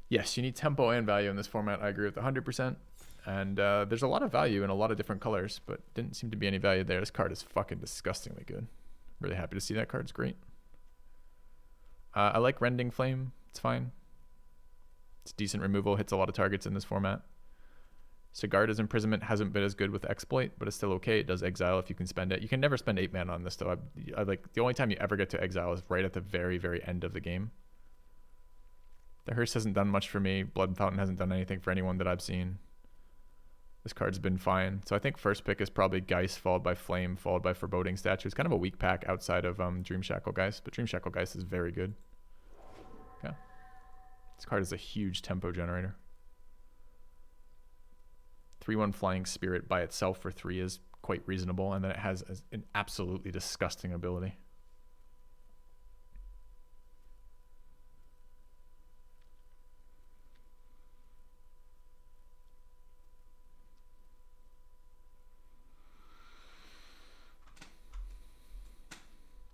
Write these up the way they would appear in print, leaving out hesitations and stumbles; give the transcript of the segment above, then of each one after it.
Yes, you need tempo and value in this format. I agree with 100%. And there's a lot of value in a lot of different colors, but didn't seem to be any value there. This card is fucking disgustingly good. Really happy to see that card. It's great. I like Rending Flame. It's fine. It's decent removal. Hits a lot of targets in this format. Sigarda's Imprisonment hasn't been as good with Exploit, but it's still okay. It does exile if you can spend it. You can never spend 8 mana on this, though. I like the only time you ever get to exile is right at the very, very end of the game. The Hearse hasn't done much for me. Blood Fountain hasn't done anything for anyone that I've seen. This card's been fine. So I think first pick is probably Geist, followed by Flame, followed by Foreboding Statue. It's kind of a weak pack outside of Dream Shackle Geist, but Dream Shackle Geist is very good. Okay. This card is a huge tempo generator. 3/1 Flying Spirit by itself for 3 is quite reasonable, and then it has an absolutely disgusting ability.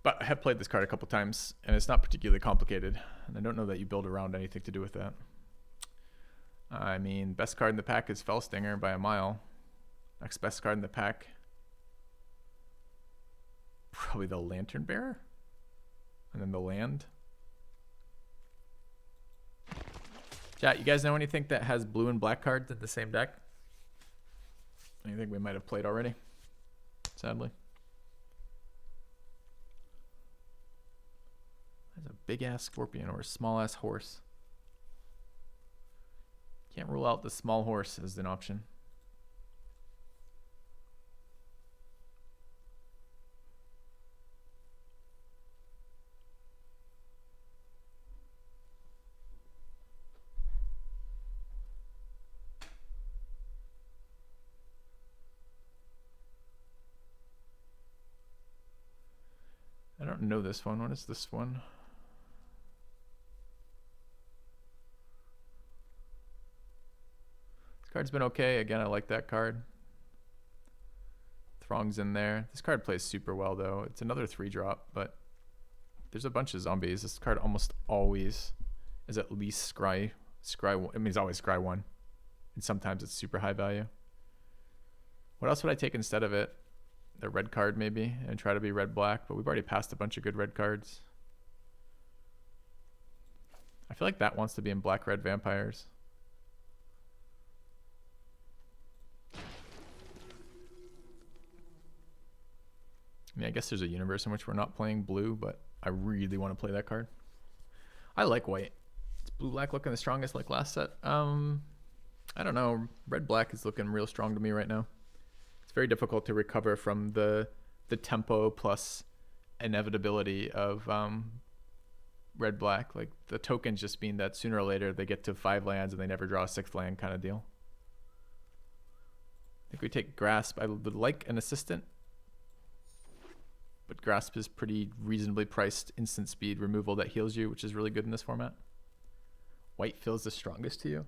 But I have played this card a couple times, and it's not particularly complicated. And I don't know that you build around anything to do with that. I mean, best card in the pack is Fellstinger by a mile. Next best card in the pack, probably the Lantern Bearer. And then the land. Chat, you guys know anything that has blue and black cards in the same deck? Anything we might have played already, sadly. There's a big ass scorpion or a small ass horse. Can't rule out the small horse as an option. I don't know this one. What is this one? Card's been okay. Again, I like that card. Throng's in there. This card plays super well, though. It's another 3-drop, but there's a bunch of zombies. This card almost always is at least scry. I mean, it's always scry 1. And sometimes it's super high value. What else would I take instead of it? The red card, maybe, and try to be red-black, but we've already passed a bunch of good red cards. I feel like that wants to be in black-red vampires. I mean, I guess there's a universe in which we're not playing blue, but I really want to play that card. I like white. It's blue-black looking the strongest like last set. I don't know. Red-black is looking real strong to me right now. It's very difficult to recover from the tempo plus inevitability of red-black. Like, the tokens just mean that sooner or later they get to 5 lands and they never draw a 6th land kind of deal. I think we take Grasp. I would like an assistant, but Grasp is pretty reasonably priced instant speed removal that heals you, which is really good in this format. White feels the strongest to you.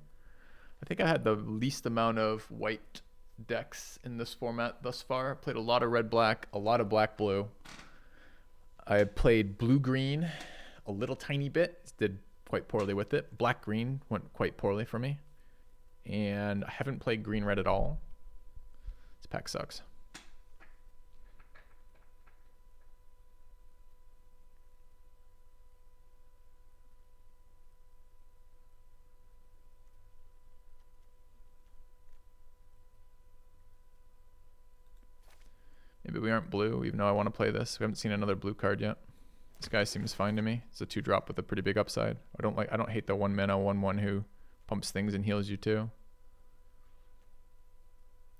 I think I had the least amount of white decks in this format thus far. I played a lot of red-black, a lot of black-blue. I played blue-green a little tiny bit. Did quite poorly with it. Black-green went quite poorly for me. And I haven't played green-red at all. This pack sucks. Maybe we aren't blue, even though I want to play this. We haven't seen another blue card yet. This guy seems fine to me. It's a 2-drop with a pretty big upside. I don't hate the 1-mana 1/1 who pumps things and heals you too.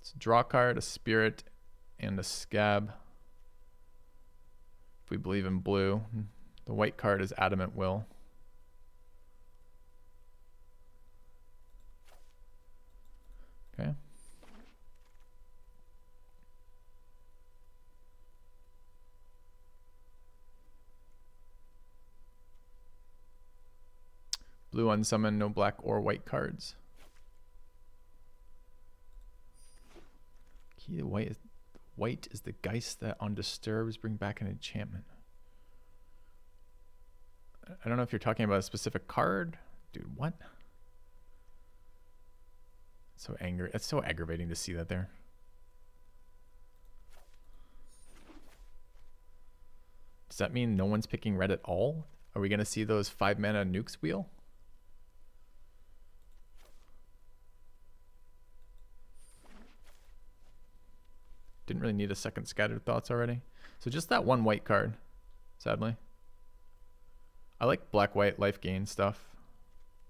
It's a draw card, a spirit, and a scab. If we believe in blue. The white card is Adamant Will. Okay. Blue unsummon, no black or white cards. Key to white is the Geist that on disturbs bring back an enchantment. I don't know if you're talking about a specific card. Dude, what? So angry. It's so aggravating to see that there. Does that mean no one's picking red at all? Are we going to see those 5 mana nukes wheel? Didn't really need a second scattered thoughts already. So just that one white card, sadly. I like black-white life gain stuff.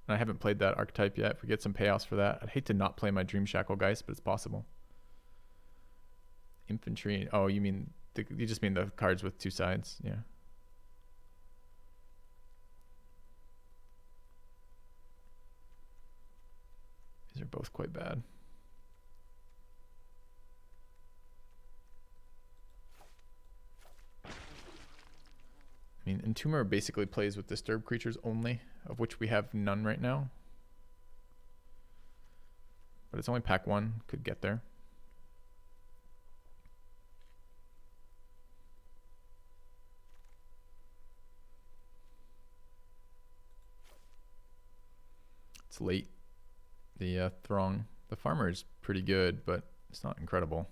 And I haven't played that archetype yet. If we get some payoffs for that. I'd hate to not play my Dream Shackle Geist, but it's possible. Infantry. Oh, you mean... you just mean the cards with 2 sides. Yeah. These are both quite bad. I mean, Entomber basically plays with disturbed creatures only, of which we have none right now. But it's only pack 1, could get there. It's late. The Throng. The Farmer is pretty good, but it's not incredible.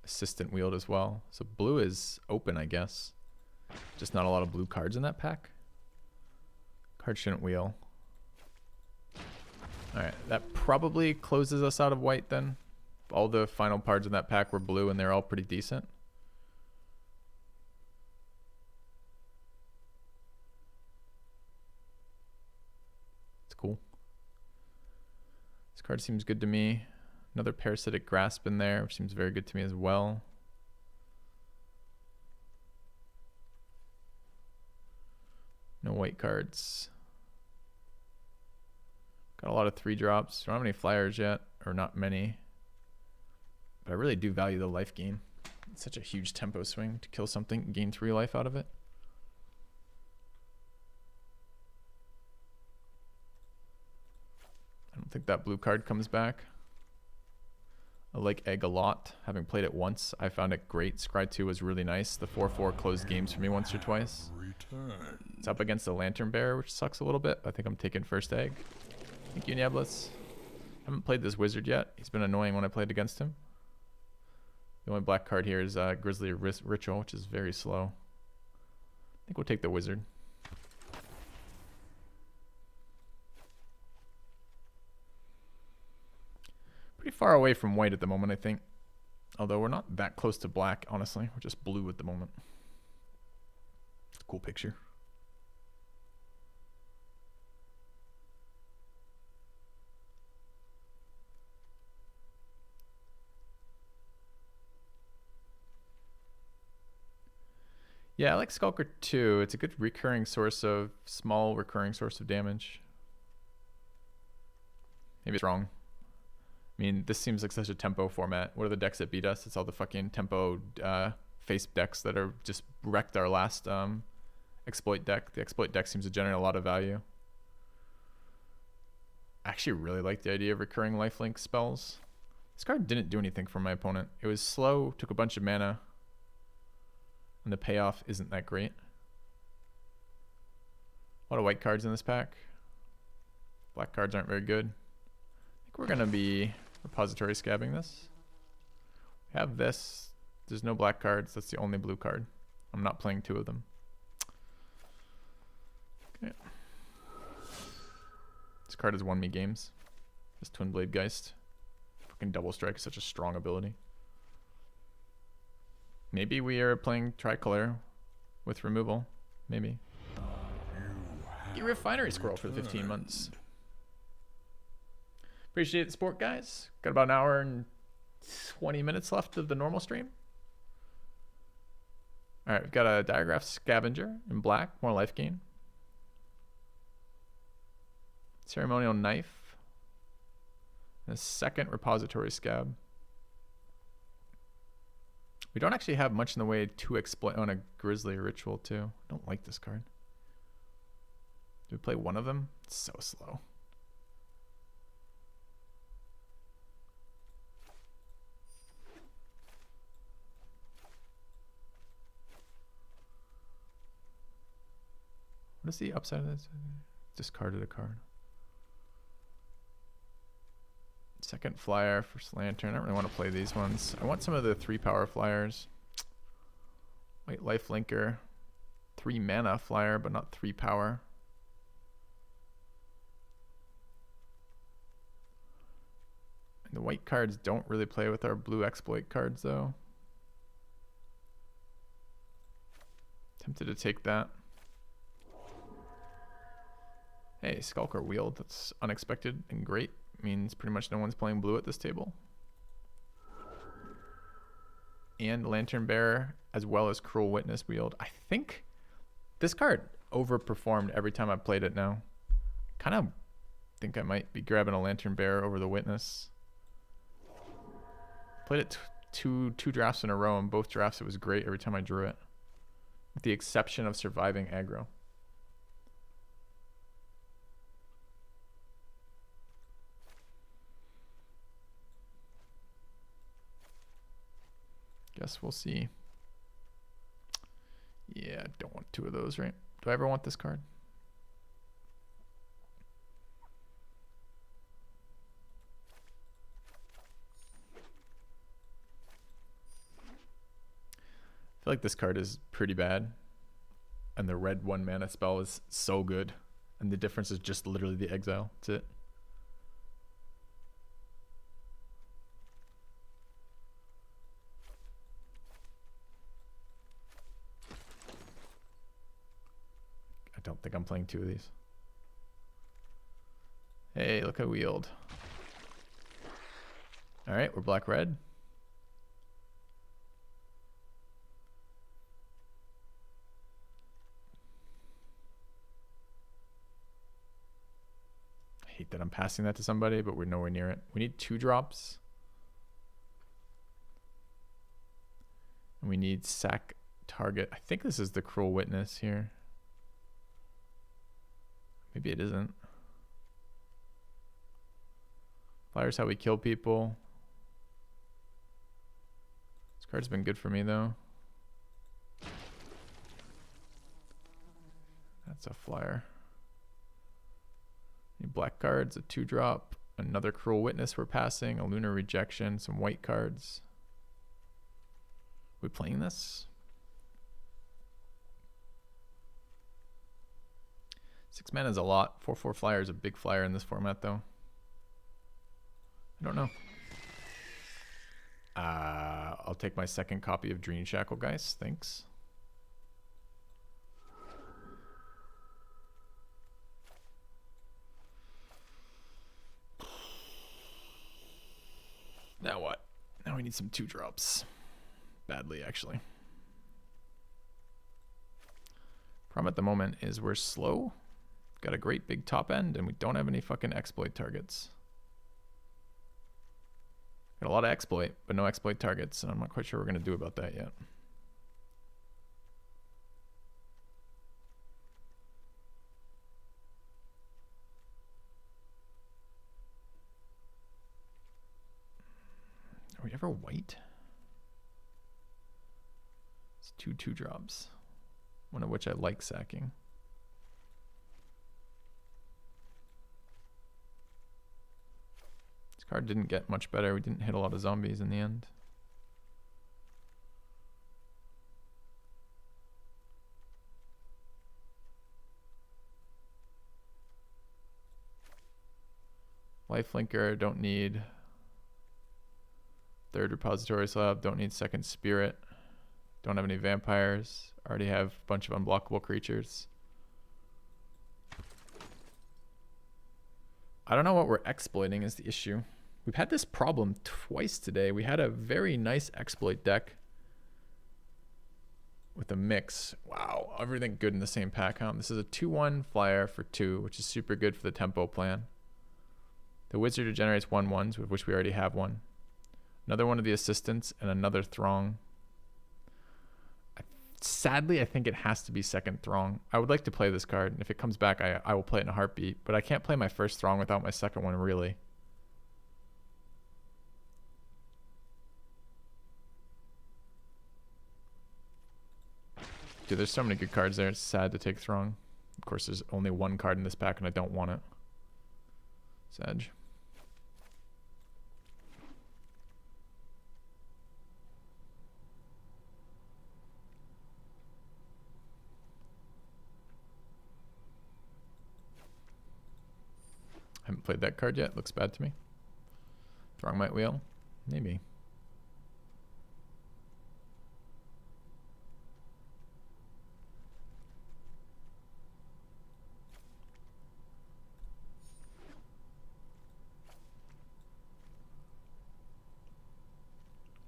Assistant wheeled as well. So blue is open, I guess. Just not a lot of blue cards in that pack. Card shouldn't wheel. Alright, that probably closes us out of white then. All the final cards in that pack were blue and they're all pretty decent. It's cool. This card seems good to me. Another Parasitic Grasp in there, which seems very good to me as well. No white cards. Got a lot of 3-drops. Don't have any flyers yet, or not many. But I really do value the life gain. It's such a huge tempo swing to kill something and gain 3 life out of it. I don't think that blue card comes back. I like Egg a lot. Having played it once, I found it great. Scry 2 was really nice. The 4/4 closed games for me once or twice. It's up against the Lantern Bearer, which sucks a little bit. I think I'm taking first Egg. Thank you, Nieblis. Haven't played this wizard yet. He's been annoying when I played against him. The only black card here is Grizzly Ritual, which is very slow. I think we'll take the wizard. Pretty far away from white at the moment, I think. Although we're not that close to black, honestly. We're just blue at the moment. It's a cool picture. Yeah, I like Skulker too. It's a good small recurring source of damage. Maybe it's wrong. I mean, this seems like such a tempo format. What are the decks that beat us? It's all the fucking tempo face decks that are just wrecked our last exploit deck. The exploit deck seems to generate a lot of value. I actually really like the idea of recurring lifelink spells. This card didn't do anything for my opponent. It was slow, took a bunch of mana, and the payoff isn't that great. A lot of white cards in this pack. Black cards aren't very good. I think we're going to be repository scabbing this. We have this. There's no black cards. That's the only blue card. I'm not playing 2 of them. Okay. This card has won me games. This Twin Blade Geist. Fucking Double Strike is such a strong ability. Maybe we are playing Tricolor with removal. Maybe. Get Refinery Squirrel for the 15 months. Appreciate the support, guys. Got about an hour and 20 minutes left of the normal stream. All right, we've got a Diagraph Scavenger in black, more life gain. Ceremonial Knife. And a second Repository Scab. We don't actually have much in the way to exploit on a Grizzly Ritual too. I don't like this card. Do we play one of them? It's so slow. What is the upside of this? Discarded a card. Second flyer, first lantern. I don't really want to play these ones. I want some of the 3 power flyers. White life linker. 3 mana flyer, but not 3 power. And the white cards don't really play with our blue exploit cards though. Tempted to take that. Hey, Skulker Wield. That's unexpected and great. Means pretty much no one's playing blue at this table. And Lantern Bearer, as well as Cruel Witness Wield. I think this card overperformed every time I've played it now. Kind of think I might be grabbing a Lantern Bearer over the Witness. Played it two drafts in a row, and both drafts it was great every time I drew it. With the exception of surviving aggro. Guess we'll see. Yeah, I don't want 2 of those, right? Do I ever want this card? I feel like this card is pretty bad. And the red 1 mana spell is so good. And the difference is just literally the exile. That's it. I don't think I'm playing 2 of these. Hey, look at Wield. Alright, we're black-red. I hate that I'm passing that to somebody, but we're nowhere near it. We need 2 drops. And we need sack target. I think this is the Cruel Witness here. Maybe it isn't. Flyer's how we kill people. This card's been good for me though. That's a flyer. Need black cards, a 2-drop, another Cruel Witness we're passing, a Lunar Rejection, some white cards. We playing this? 6 mana is a lot. 4/4 flyer is a big flyer in this format though. I don't know. I'll take my second copy of Dream Shackle, guys. Thanks. Now what? Now we need some 2-drops. Badly, actually. Problem at the moment is we're slow. Got a great big top end, and we don't have any fucking exploit targets. Got a lot of exploit, but no exploit targets, and I'm not quite sure what we're going to do about that yet. Are we ever white? It's 2 2-drops. One of which I like sacking. This card didn't get much better. We didn't hit a lot of zombies in the end. Lifelinker, don't need. Third repository slab, don't need second spirit. Don't have any vampires. Already have a bunch of unblockable creatures. I don't know what we're exploiting is the issue. We've had this problem twice today. We had a very nice exploit deck with a mix. Wow, everything good in the same pack, huh? This is a 2/1 flyer for 2, which is super good for the tempo plan. The wizard generates 1/1s, with which we already have one. Another one of the assistants and another Throng. Sadly, I think it has to be second Throng. I would like to play this card. If it comes back, I will play it in a heartbeat. But I can't play my first Throng without my second one, really. Dude, there's so many good cards there. It's sad to take Throng. Of course, there's only one card in this pack, and I don't want it. Sag. Haven't played that card yet. Looks bad to me. Throng Might Wheel? Maybe.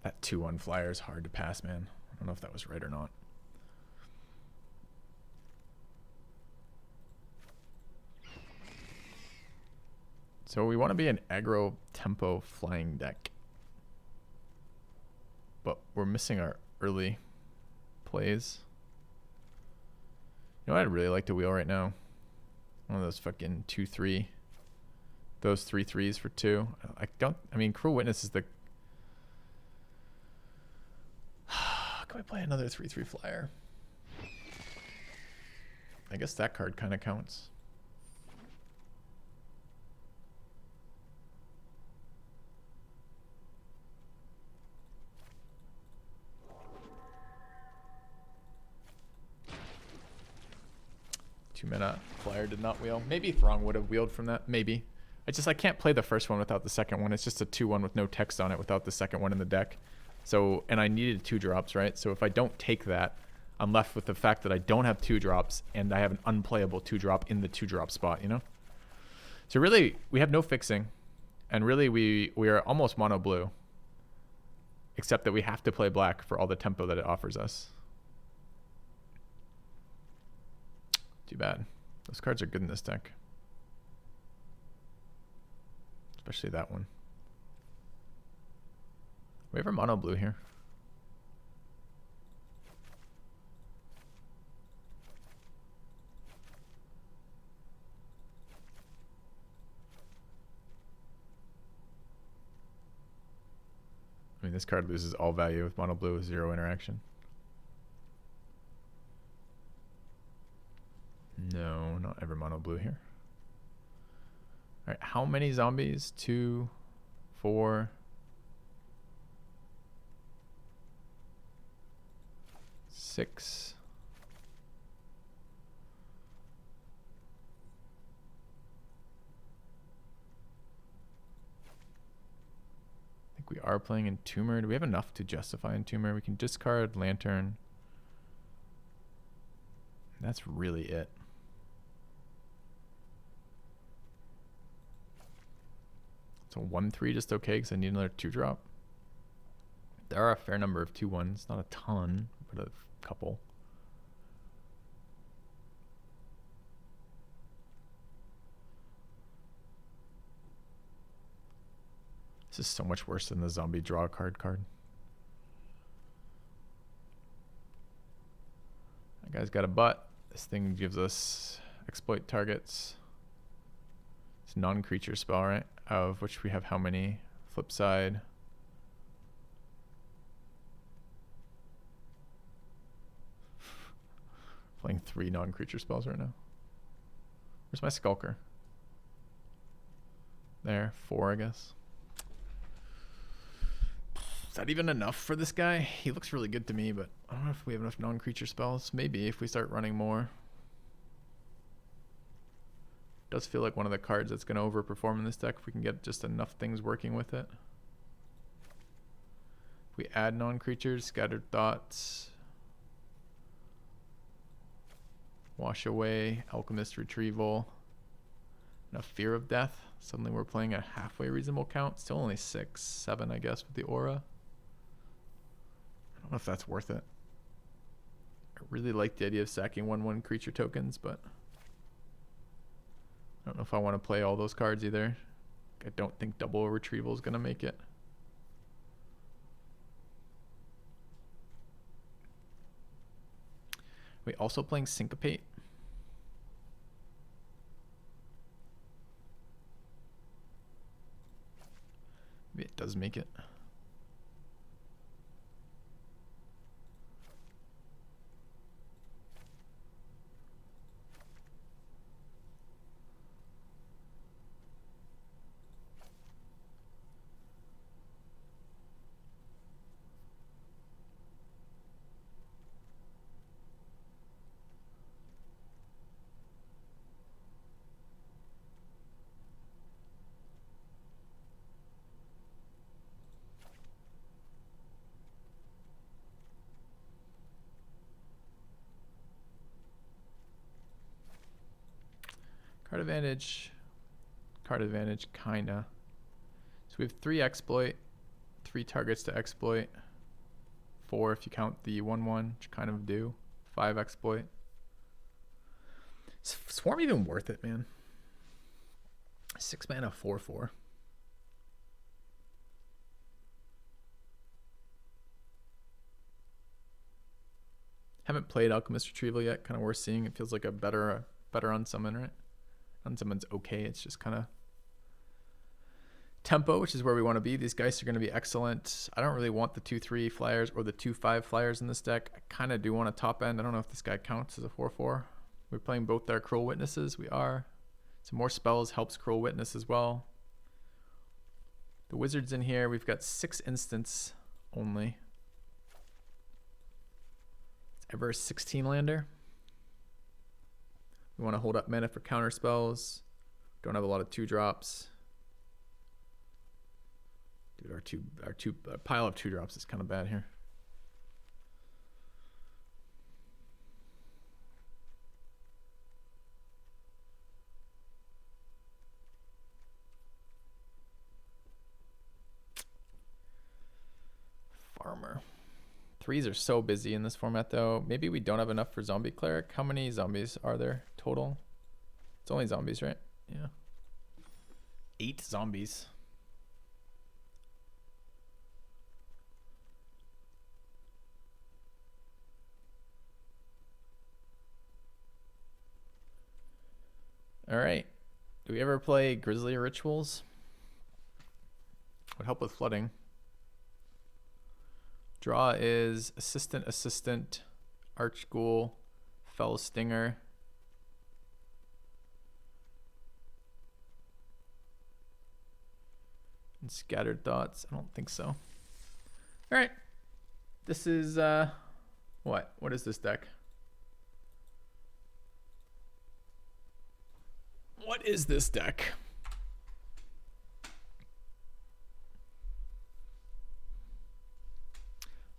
That 2-1 flyer is hard to pass, man. I don't know if that was right or not. So we want to be an aggro tempo flying deck. But we're missing our early plays. You know what I'd really like to wheel right now? One of those fucking 2-3. Those 3-3s for 2. I mean, Cruel Witness is the... Can we play another 3-3 flyer? I guess that card kind of counts. Two-mana flyer did not wheel. Maybe Throng would have wheeled from that. Maybe. I can't play the first one without the second one. It's just a 2-1 with no text on it without the second one in the deck. So, and I needed 2 drops, right? So if I don't take that, I'm left with the fact that I don't have 2 drops and I have an unplayable 2-drop in the 2-drop spot, you know? So really, we have no fixing. And really, we are almost mono blue. Except that we have to play black for all the tempo that it offers us. Too bad. Those cards are good in this deck. Especially that one. We have our mono blue here. I mean, this card loses all value with mono blue with 0 interaction. No, not ever mono blue here. All right, how many zombies? 2, 4... 6. I think we are playing Entomber. Do we have enough to justify Entomber? We can discard Lantern. That's really it. So 1-3 just okay because I need another 2-drop. There are a fair number of 2-1s, not a ton, but a couple. This is so much worse than the zombie draw card. That guy's got a butt. This thing gives us exploit targets. It's a non-creature spell, right? Of which we have how many? Flip side. Playing 3 non-creature spells right now. Where's my Skulker? There, 4, I guess. Is that even enough for this guy? He looks really good to me, but I don't know if we have enough non-creature spells. Maybe if we start running more. Does feel like one of the cards that's going to overperform in this deck if we can get just enough things working with it. If we add non-creatures, Scattered Thoughts, Wash Away, Alchemist Retrieval, enough Fear of Death. Suddenly we're playing a halfway reasonable count. Still only 6, 7, I guess, with the Aura. I don't know if that's worth it. I really like the idea of sacking 1/1 creature tokens, but I don't know if I want to play all those cards either. I don't think double retrieval is going to make it. We also playing Syncopate. Maybe it does make it. Card advantage, kinda. So we have 3 exploit, 3 targets to exploit, 4 if you count the 1/1, which kind of do, 5 exploit. Is Swarm even worth it, man? 6 mana, 4/4. Haven't played Alchemist Retrieval yet. Kind of worth seeing. It feels like a better unsummon, right? Unsummon's okay. It's just kind of tempo, which is where we want to be. These guys are going to be excellent. I don't really want the 2/3 flyers or the 2/5 flyers in this deck. I kind of do want a top end. I don't know if this guy counts as a 4/4. We're playing both our Cruel Witnesses. We are. Some more spells helps Cruel Witness as well. The wizards in here, we've got 6 instants only. It's ever a 16 lander. We want to hold up mana for counter spells. Don't have a lot of 2-drops. Dude, our pile of 2-drops is kind of bad here. Farmer. 3s are so busy in this format though. Maybe we don't have enough for Zombie Cleric. How many zombies are there total? It's only zombies, right? Yeah. 8 zombies. All right. Do we ever play Grizzly Rituals? Would help with flooding. Draw is Assistant, Arch Ghoul, Fell Stinger. And Scattered Thoughts. I don't think so. All right. This is, what? What is this deck? What is this deck?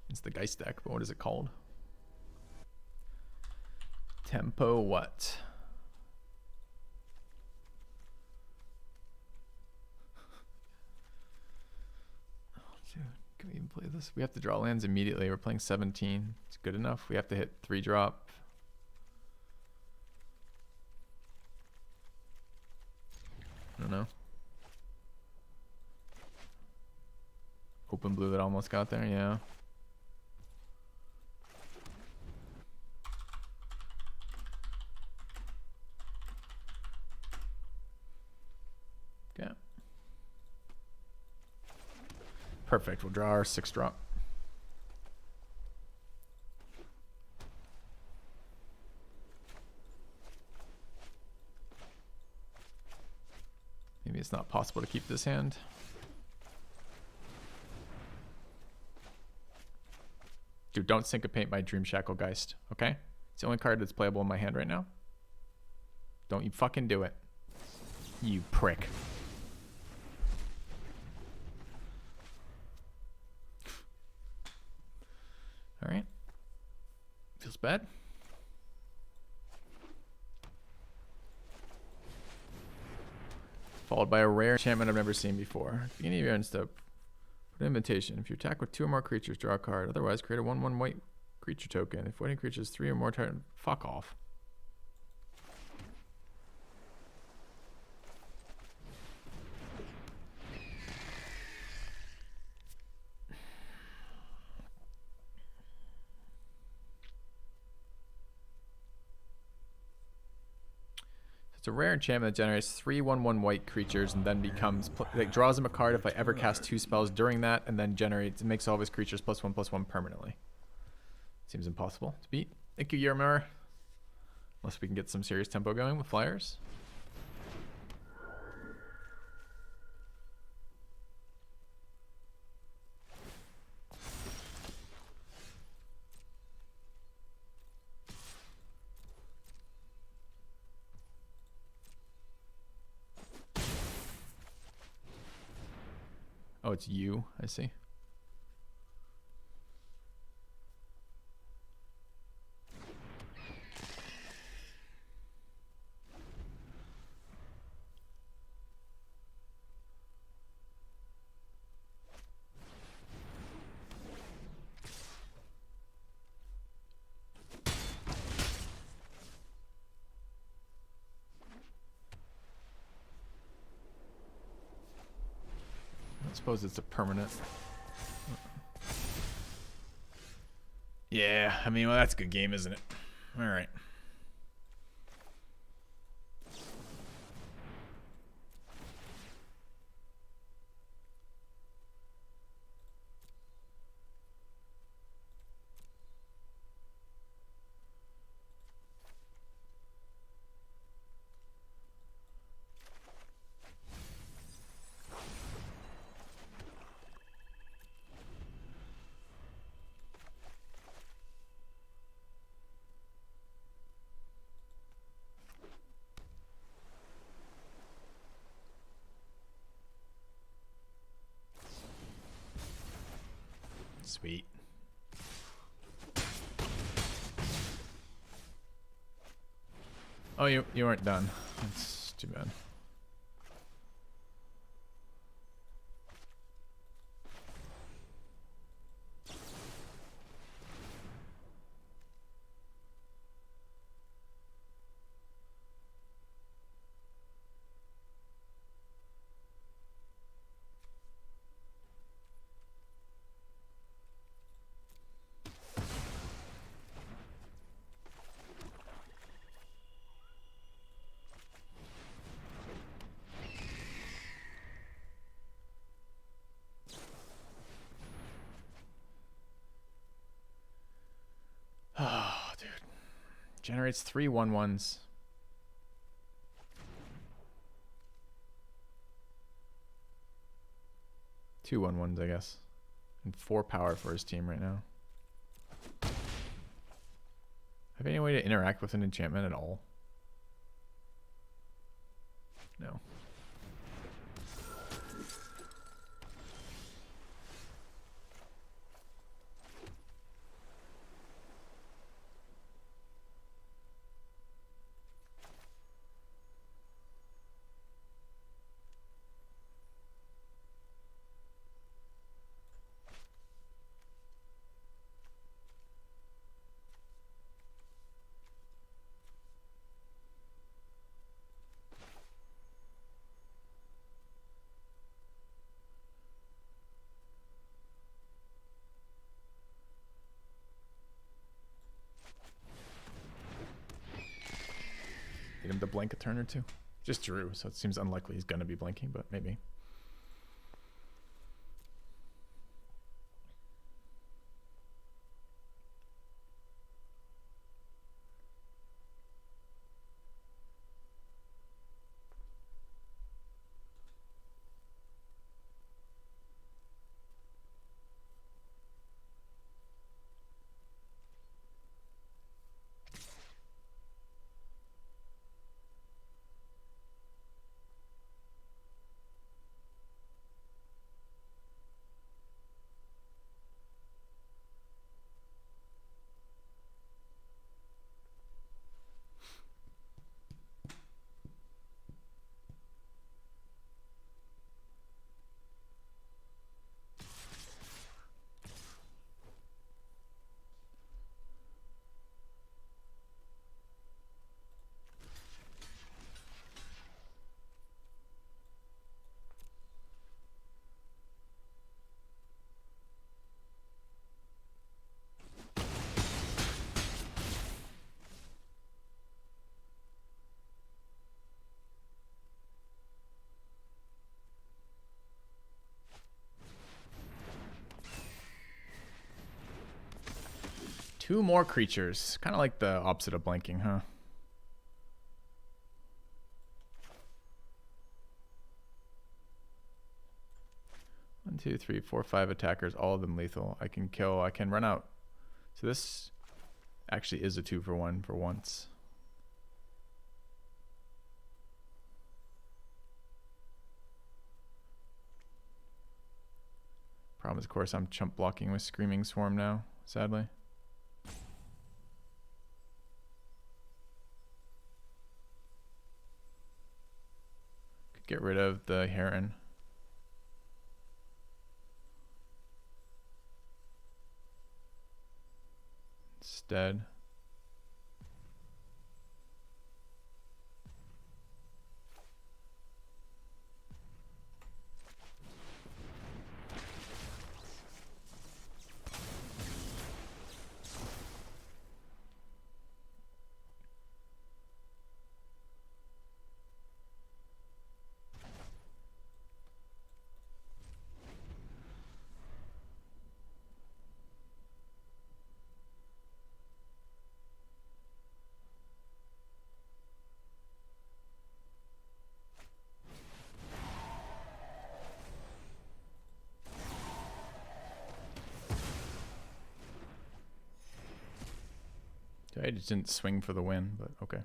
It's the Geist deck, but what is it called? Tempo what? Oh, dude, can we even play this? We have to draw lands immediately. We're playing 17. It's good enough. We have to hit 3-drop. I don't know. Open blue that almost got there, yeah. Okay. Perfect. We'll draw our 6-drop. Maybe it's not possible to keep this hand. Dude, don't syncopate my Dream Shackle Geist, okay? It's the only card that's playable in my hand right now. Don't you fucking do it. You prick. All right. Feels bad. Followed by a rare enchantment I've never seen before. Beginning of your end step. Put an invitation. If you attack with 2 or more creatures, draw a card. Otherwise, create a 1/1 white creature token. If waiting creatures 3 or more turn, fuck off. It's a rare enchantment that generates 3 1/1 white creatures and then becomes like draws him a card if I ever cast 2 spells during that, and then generates and makes all of his creatures +1/+1 permanently. Seems impossible to beat. Thank you, Yermer. Unless we can get some serious tempo going with flyers. Oh, it's you. I see. I suppose it's a permanent. Yeah, I mean, well, that's a good game, isn't it? All right. Sweet. Oh, you weren't done. That's too bad. Oh, dude. Generates 3 1/1s. Two 1/1s, I guess. And 4 power for his team right now. Have any way to interact with an enchantment at all? No. Need him to blink a turn or two. Just drew, so it seems unlikely he's going to be blinking, but maybe. Two more creatures. Kind of like the opposite of blanking, huh? One, two, three, four, 5 attackers, all of them lethal. I can kill, I can run out. So this actually is a 2-for-1 for once. Problem is, of course, I'm chump blocking with Screaming Swarm now, sadly. Could get rid of the Heron. Instead. It just didn't swing for the win, but okay.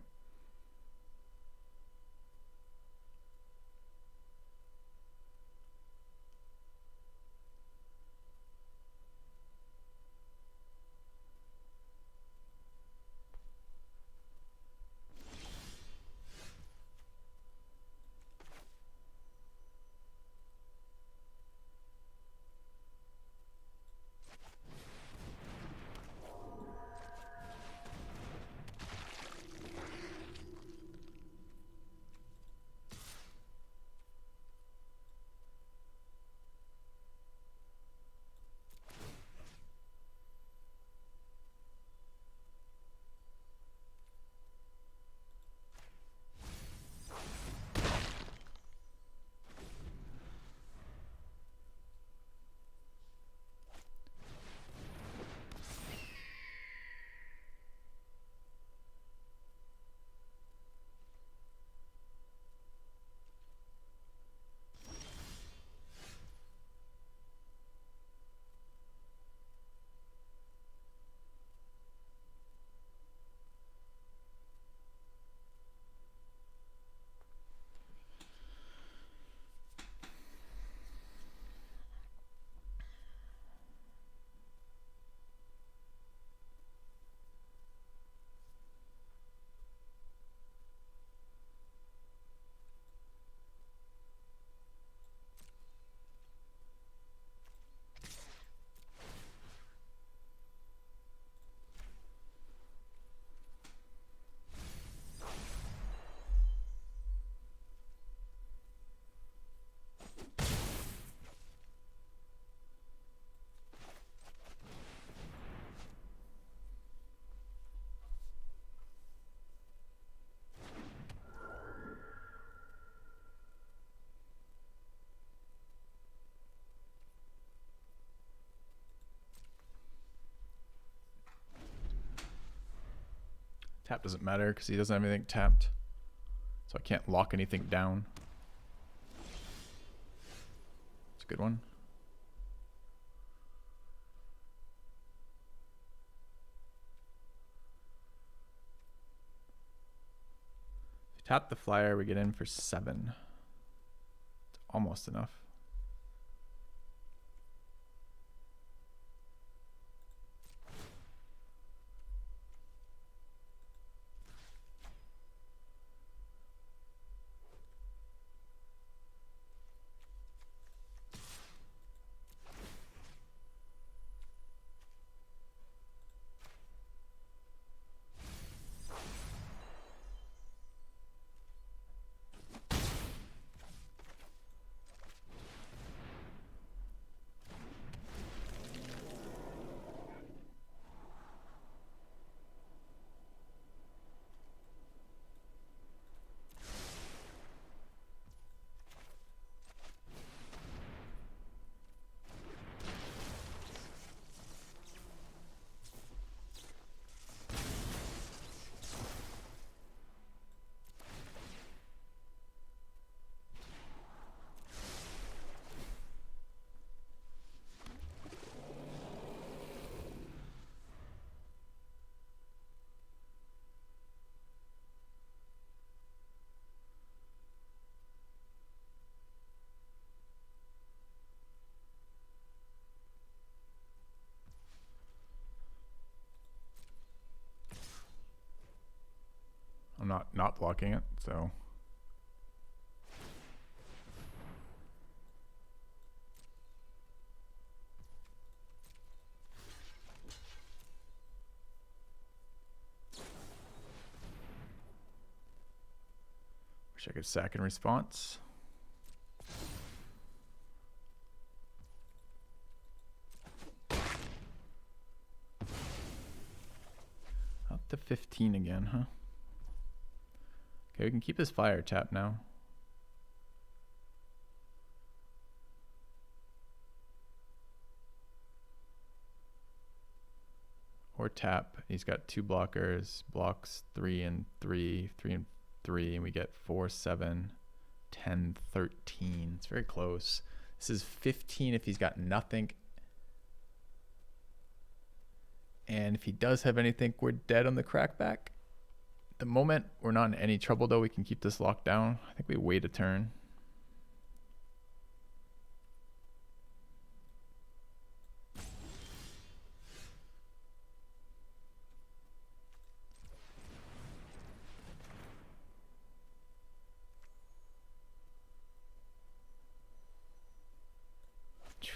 Tap doesn't matter because he doesn't have anything tapped. So I can't lock anything down. It's a good one. If you tap the flyer, we get in for 7. It's almost enough. I'm not blocking it, so. Wish I could sack in response. Up to 15 again, huh? Okay, we can keep his fire tap now. Or tap. He's got 2 blockers, blocks 3 and 3, 3 and 3, and we get 4, 7, 10, 13. It's very close. This is 15 if he's got nothing. And if he does have anything, we're dead on the crackback. At the moment, we're not in any trouble though. We can keep this locked down. I think we wait a turn.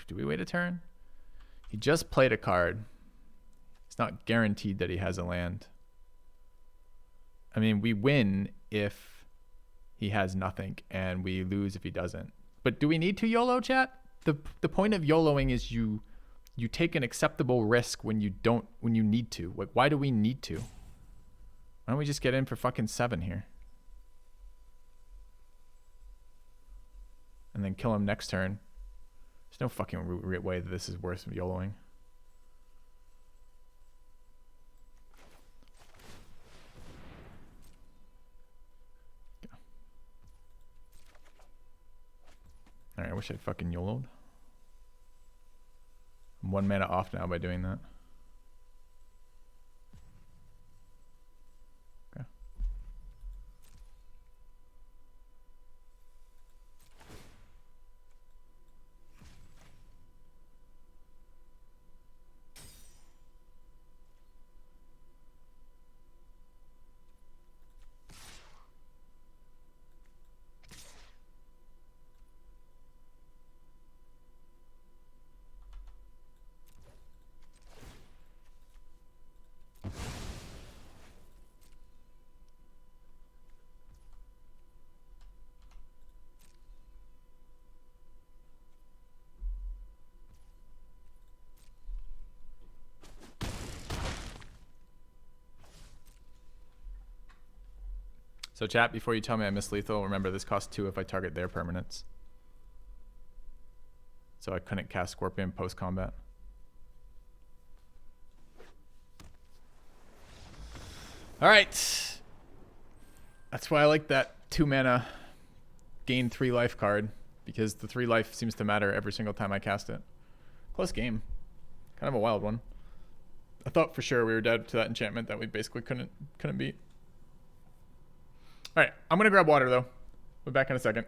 Do we wait a turn? He just played a card. It's not guaranteed that he has a land. I mean, we win if he has nothing, and we lose if he doesn't. But do we need to YOLO, chat? The point of YOLOing is you take an acceptable risk when you need to. Like, why do we need to? Why don't we just get in for fucking 7 here? And then kill him next turn. There's no fucking way that this is worth YOLOing. Alright, I wish I'd fucking YOLO'd. I'm 1 mana off now by doing that. Okay. So chat, before you tell me I miss lethal, remember this costs 2 if I target their permanents. So I couldn't cast Scorpion post-combat. Alright. That's why I like that 2 mana gain 3 life card, because the 3 life seems to matter every single time I cast it. Close game. Kind of a wild one. I thought for sure we were dead to that enchantment that we basically couldn't beat. All right, I'm going to grab water, though. We'll be back in a second.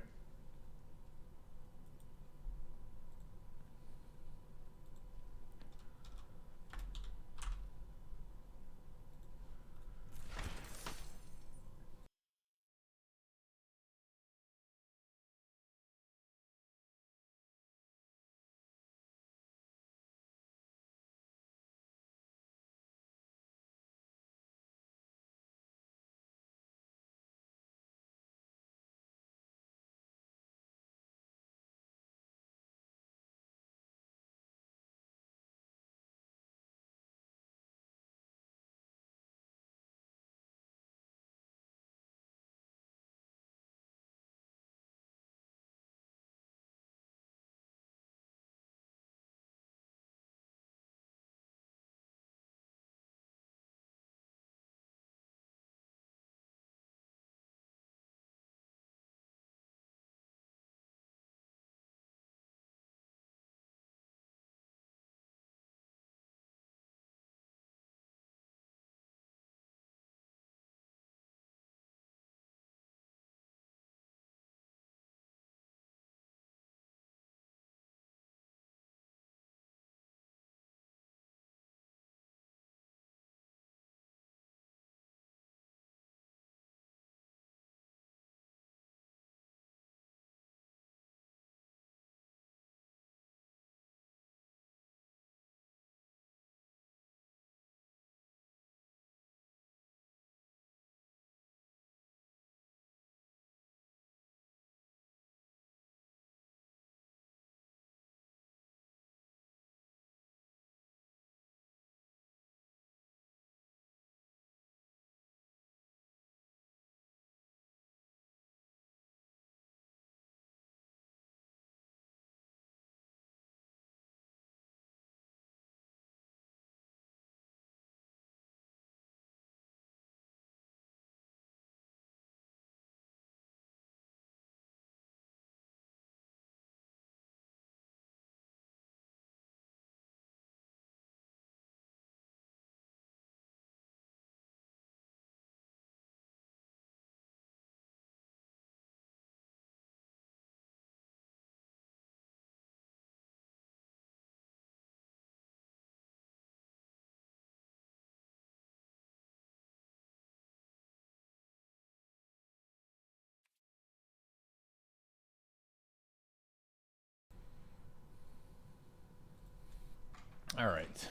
All right.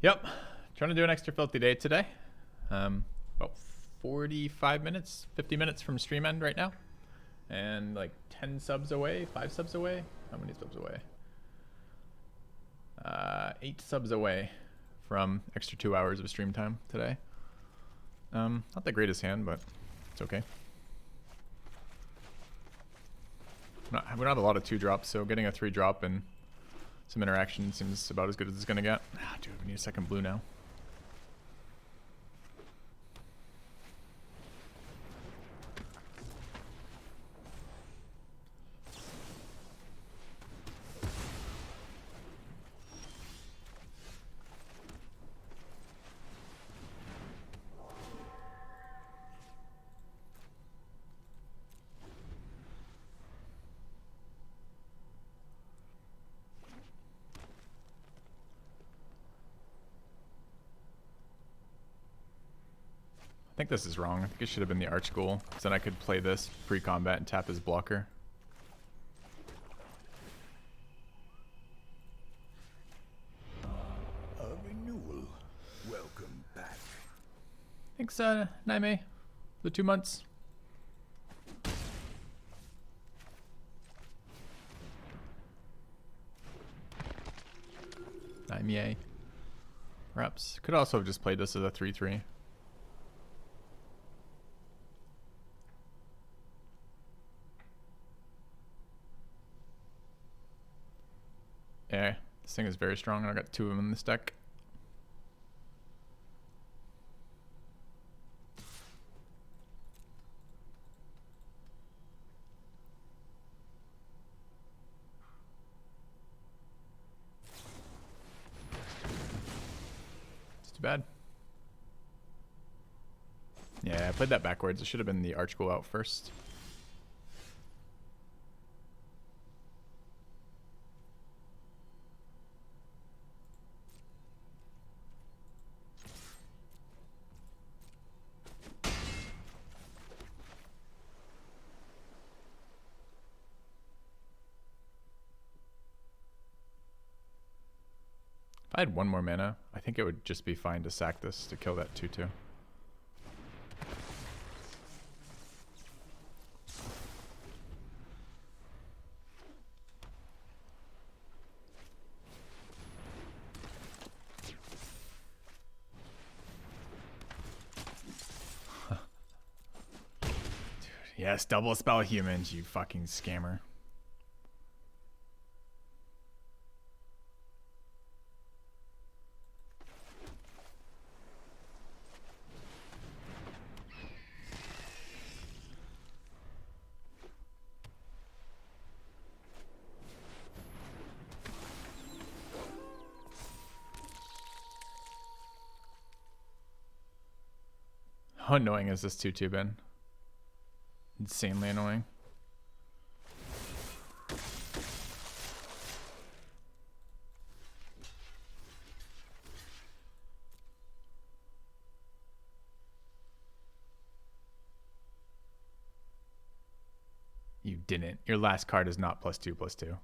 Yep. Trying to do an extra filthy day today. About 45 minutes, 50 minutes from stream end right now. And like 10 subs away, 5 subs away. How many subs away? 8 subs away from extra 2 hours of stream time today. Not the greatest hand, but it's okay. We don't have a lot of 2 drops, so getting a 3 drop and some interaction seems about as good as it's gonna get. Ah, dude, we need a second blue now. I think this is wrong. I think it should have been the Arch Ghoul, because then I could play this pre-combat and tap his blocker. A renewal. Welcome back. Thanks, Naime. The 2 months. Naime. Perhaps. Could also have just played this as a 3-3. Yeah, this thing is very strong, and I got 2 of them in this deck. It's too bad. Yeah, I played that backwards. It should have been the Arch Ghoul out first. If I had 1 more mana, I think it would just be fine to sack this to kill that 2-2. Dude, yes, double spell humans, you fucking scammer. How annoying is this 2-2 been? Insanely annoying. You didn't. Your last card is not +2/+2.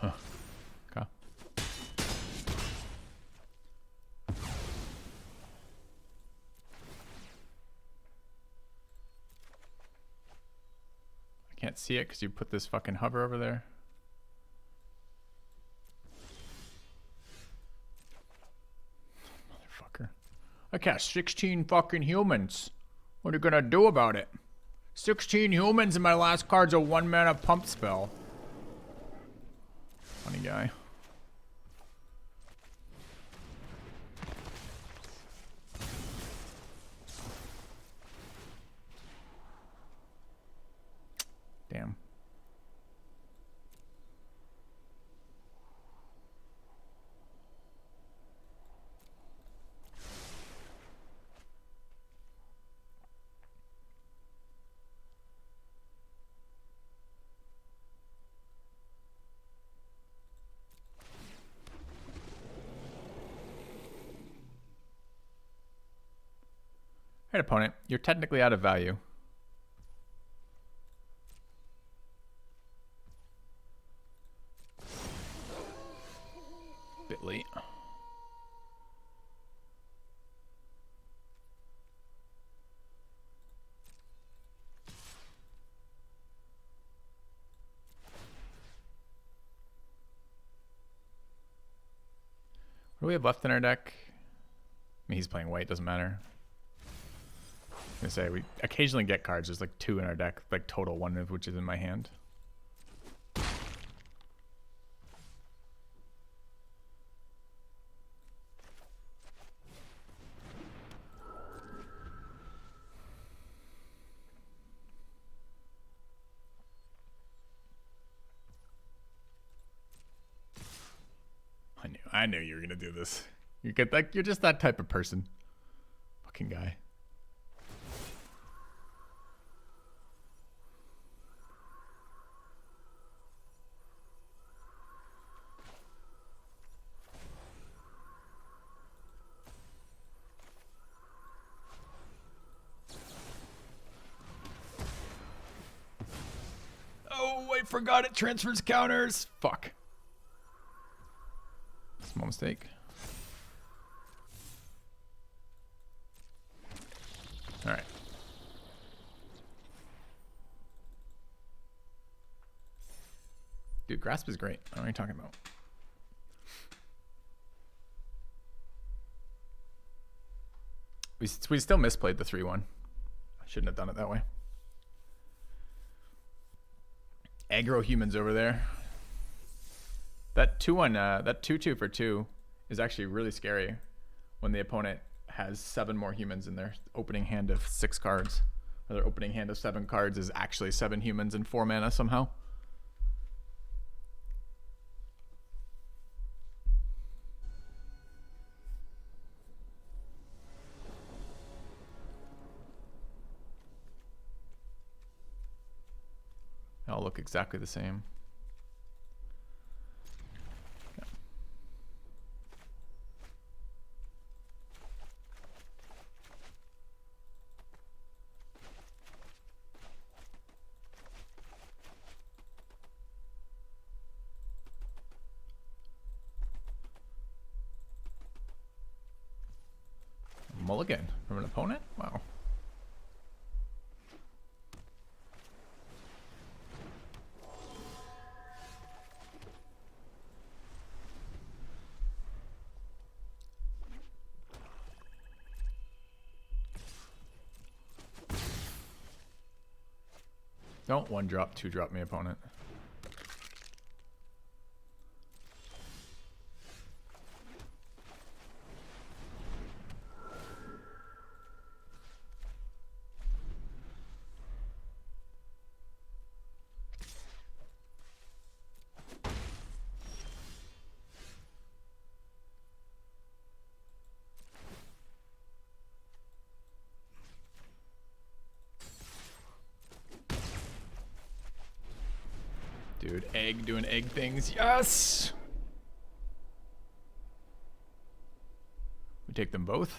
Huh. Okay. I can't see it because you put this fucking hover over there. Motherfucker. I cast 16 fucking humans. What are you gonna do about it? 16 humans and my last card's a 1 mana pump spell. Funny guy. Damn. Alright, opponent, you're technically out of value. Bit late. What do we have left in our deck? I mean, he's playing white, doesn't matter. I was gonna say, we occasionally get cards. There's like 2 in our deck, like total, one of which is in my hand. I knew you were gonna do this. You get like you're just that type of person. Fucking guy. Oh, I forgot it transfers counters. Fuck. Small mistake. All right. Dude, grasp is great. What are you talking about? We still misplayed the 3-1. I shouldn't have done it that way. Aggro humans over there. That 2-1, that 2-2 for 2 is actually really scary when the opponent has 7 more humans in their opening hand of 6 cards. Or their opening hand of 7 cards is actually 7 humans and 4 mana somehow. They all look exactly the same. Mulligan from an opponent? Wow. Don't 1-drop, 2-drop me, opponent. Dude, egg doing egg things. Yes! We take them both.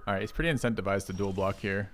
Alright, he's pretty incentivized to dual block here.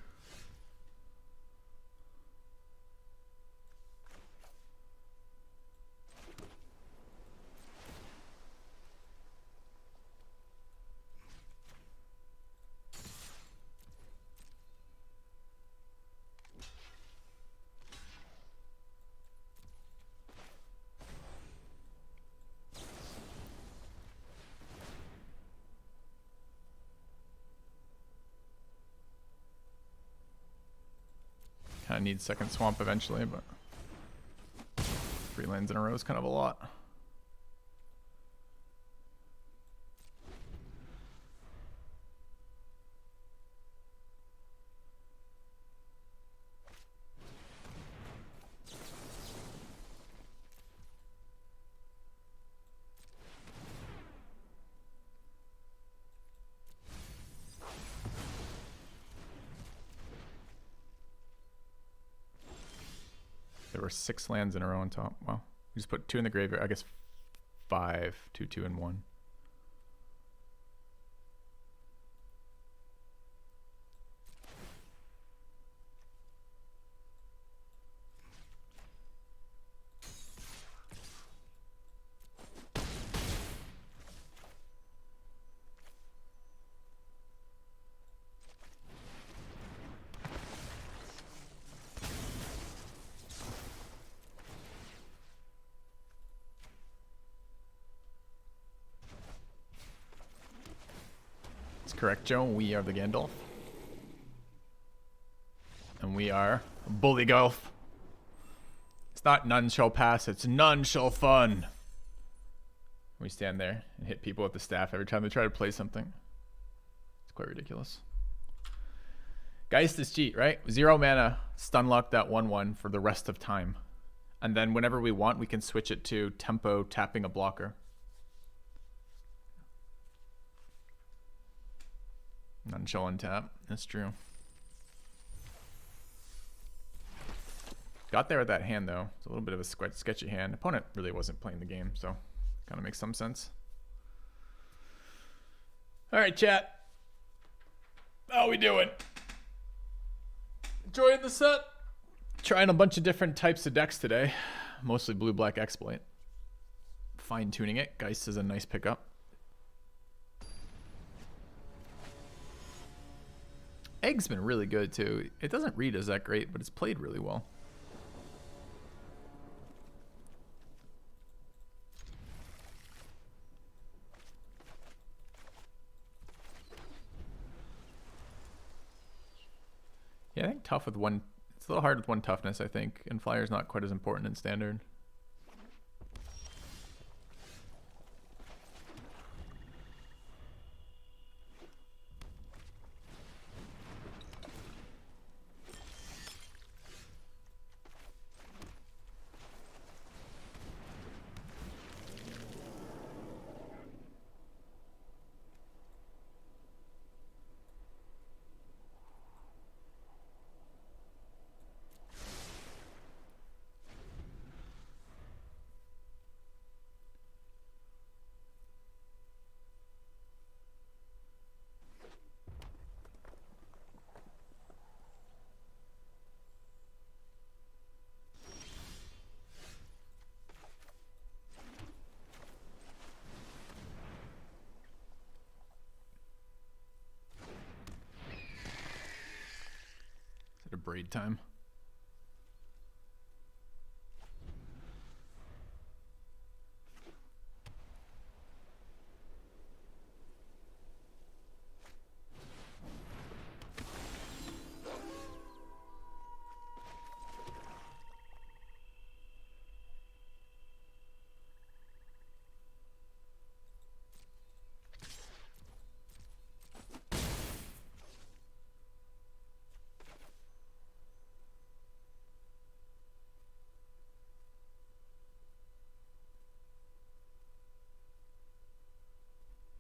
Kind of needs second swamp eventually, but 3 lands in a row is kind of a lot. were 6 lands in a row on top. Wow. We just put 2 in the graveyard. I guess 5, 2, 2, and 1. Correct, Joe. We are the Gandalf. And we are Bully Golf. It's not none shall pass, it's none shall fun. We stand there and hit people with the staff every time they try to play something. It's quite ridiculous. Geist is cheat, right? 0 mana, stun lock that 1/1 for the rest of time. And then whenever we want, we can switch it to tempo tapping a blocker. None shall untap. That's true. Got there with that hand, though. It's a little bit of a sketchy hand. Opponent really wasn't playing the game, so kind of makes some sense. All right, chat. How we doing? Enjoying the set? Trying a bunch of different types of decks today. Mostly blue-black exploit. Fine-tuning it. Geist is a nice pickup. Egg's been really good too. It doesn't read as that great, but it's played really well. Yeah, I think tough with 1. It's a little hard with 1 toughness, I think. And Flyer's not quite as important in standard. Is it a braid time?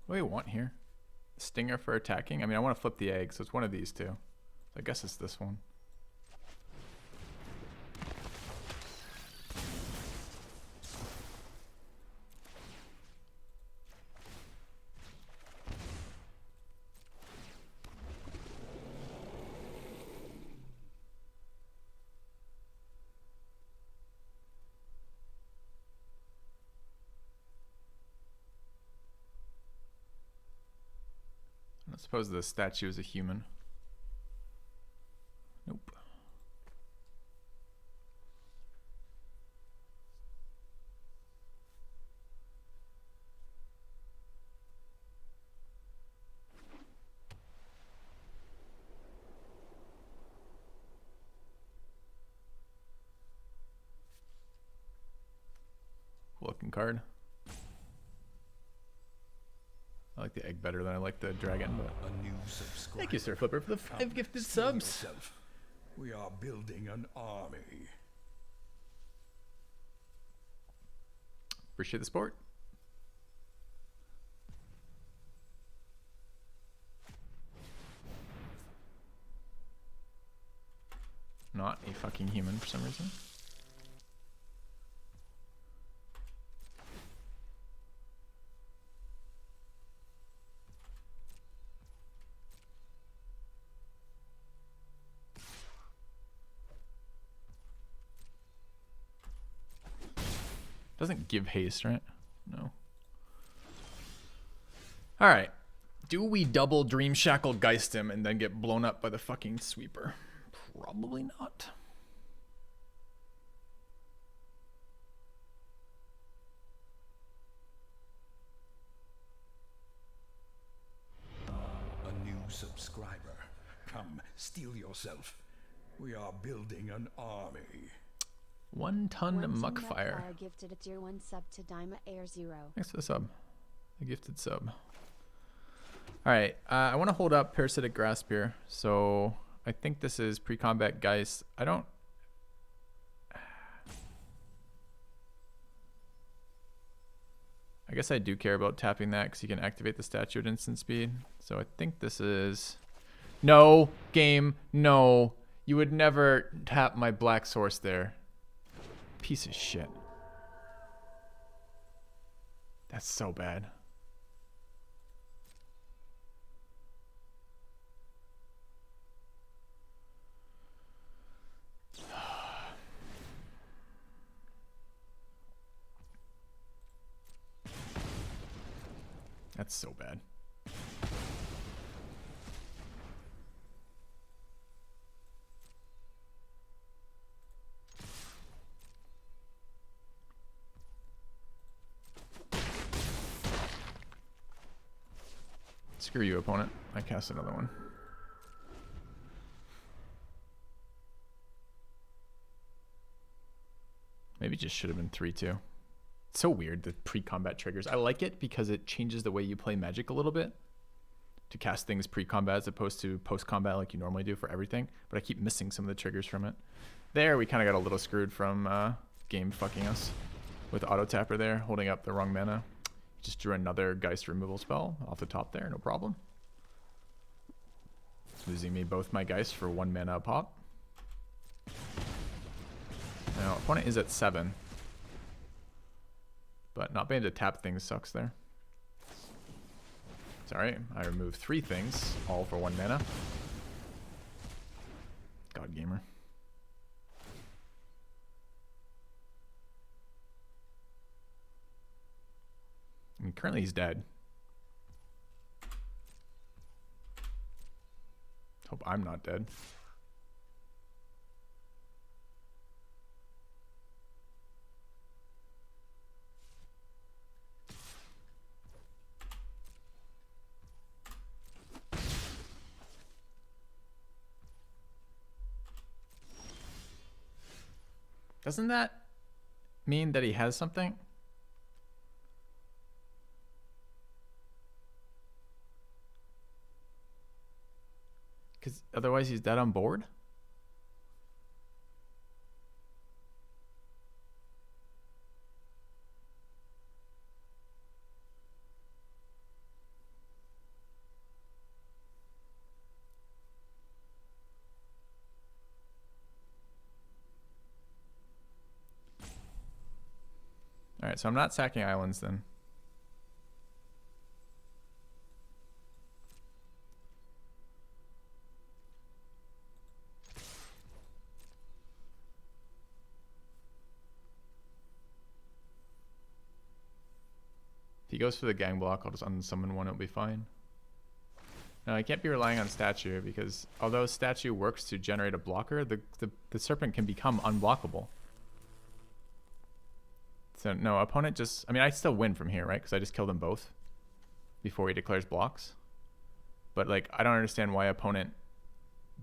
What do we want here? Stinger for attacking? I mean, I want to flip the egg, so it's one of these two. So I guess it's this one. I suppose the statue is a human. Nope. Cool looking card. I like the egg better than I like the dragon, but A new subscriber. thank you, Sir Flipper, for the 5 gifted subs. Yourself. We are building an army. Appreciate the support. Not a fucking human for some reason. Doesn't give haste, right? No. All right. Do we double Dream Shackle Geist him and then get blown up by the fucking sweeper? Probably not. A new subscriber. Come, steal yourself. We are building an army. 1 ton Muckfire. Gifted a tier 1 sub to Dyma Air 0. Thanks for the sub. A gifted sub. Alright, I want to hold up Parasitic Grasp here. So I think this is pre-combat Geist. I don't... I guess I do care about tapping that because you can activate the statue at instant speed. So I think this is... No, game, no. You would never tap my black source there. Piece of shit. That's so bad. That's so bad. Screw you, opponent. I cast another one. Maybe it just should have been 3-2. It's so weird, the pre-combat triggers. I like it because it changes the way you play Magic a little bit. To cast things pre-combat as opposed to post-combat like you normally do for everything. But I keep missing some of the triggers from it. There, we kind of got a little screwed from game fucking us. With Auto Tapper there, holding up the wrong mana. Just drew another Geist removal spell off the top there, no problem. It's losing me both my Geist for 1 mana a pop. Now, opponent is at 7. But not being able to tap things sucks there. Sorry, I removed 3 things, all for 1 mana. God gamer. I mean, currently he's dead. Hope I'm not dead. Doesn't that mean that he has something? Because otherwise he's dead on board? Alright, so I'm not sacking islands then. If he goes for the gang block, I'll just unsummon one, it'll be fine. No, I can't be relying on statue because although statue works to generate a blocker, the serpent can become unblockable. So no, opponent just... I mean, I still win from here, right? Because I just killed them both before he declares blocks. But, like, I don't understand why opponent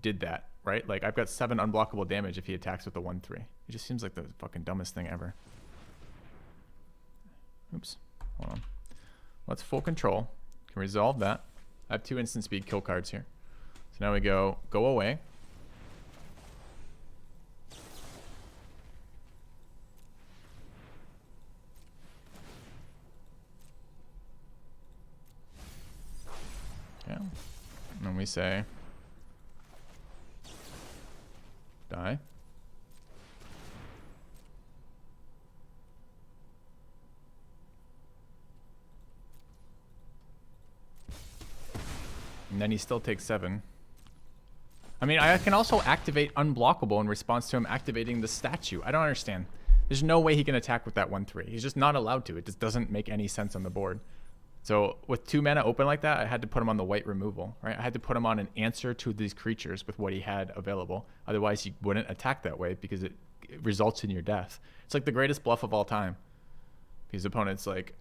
did that, right? Like, I've got 7 unblockable damage if he attacks with the 1-3. It just seems like the fucking dumbest thing ever. Oops. Hold on. Let's full control. Can resolve that. I have 2 instant speed kill cards here. So now we go away. Yeah. And then we say die. And then he still takes 7. I mean, I can also activate unblockable in response to him activating the statue. I don't understand. There's no way he can attack with that 1/3. He's just not allowed to. It just doesn't make any sense on the board. So with 2 mana open like that, I had to put him on the white removal, right? I had to put him on an answer to these creatures with what he had available. Otherwise, he wouldn't attack that way because it results in your death. It's like the greatest bluff of all time. His opponent's like,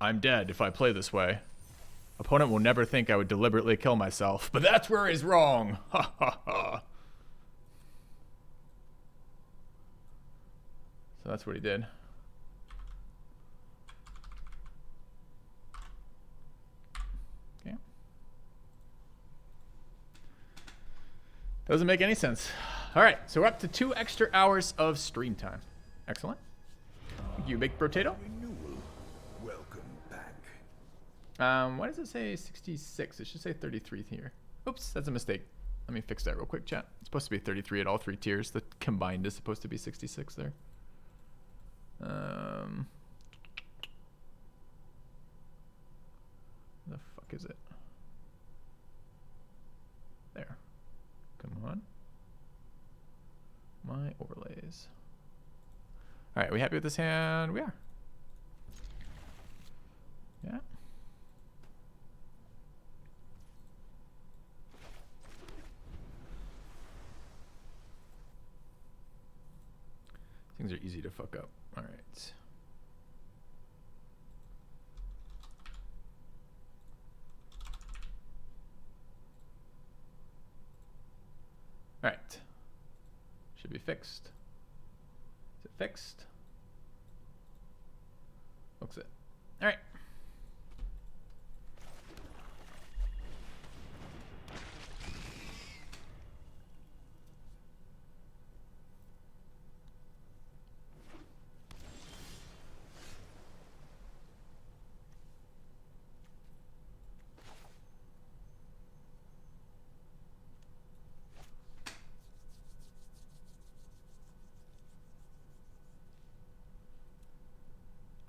I'm dead if I play this way. Opponent will never think I would deliberately kill myself, but that's where he's wrong. Ha ha ha. So that's what he did. Okay. Doesn't make any sense. All right, so we're up to 2 extra hours of stream time. Excellent. Thank you, Baked Potato. Renewal. Welcome back. Why does it say 66? It should say 33 here. Oops, that's a mistake. Let me fix that real quick, chat. It's supposed to be 33 at all 3 tiers. The combined is supposed to be 66 there. The fuck is it? There. Come on. My overlays. All right, are we happy with this hand? We are. Yeah. Things are easy to fuck up. All right. All right. Should be fixed. Is it fixed? Looks it. All right.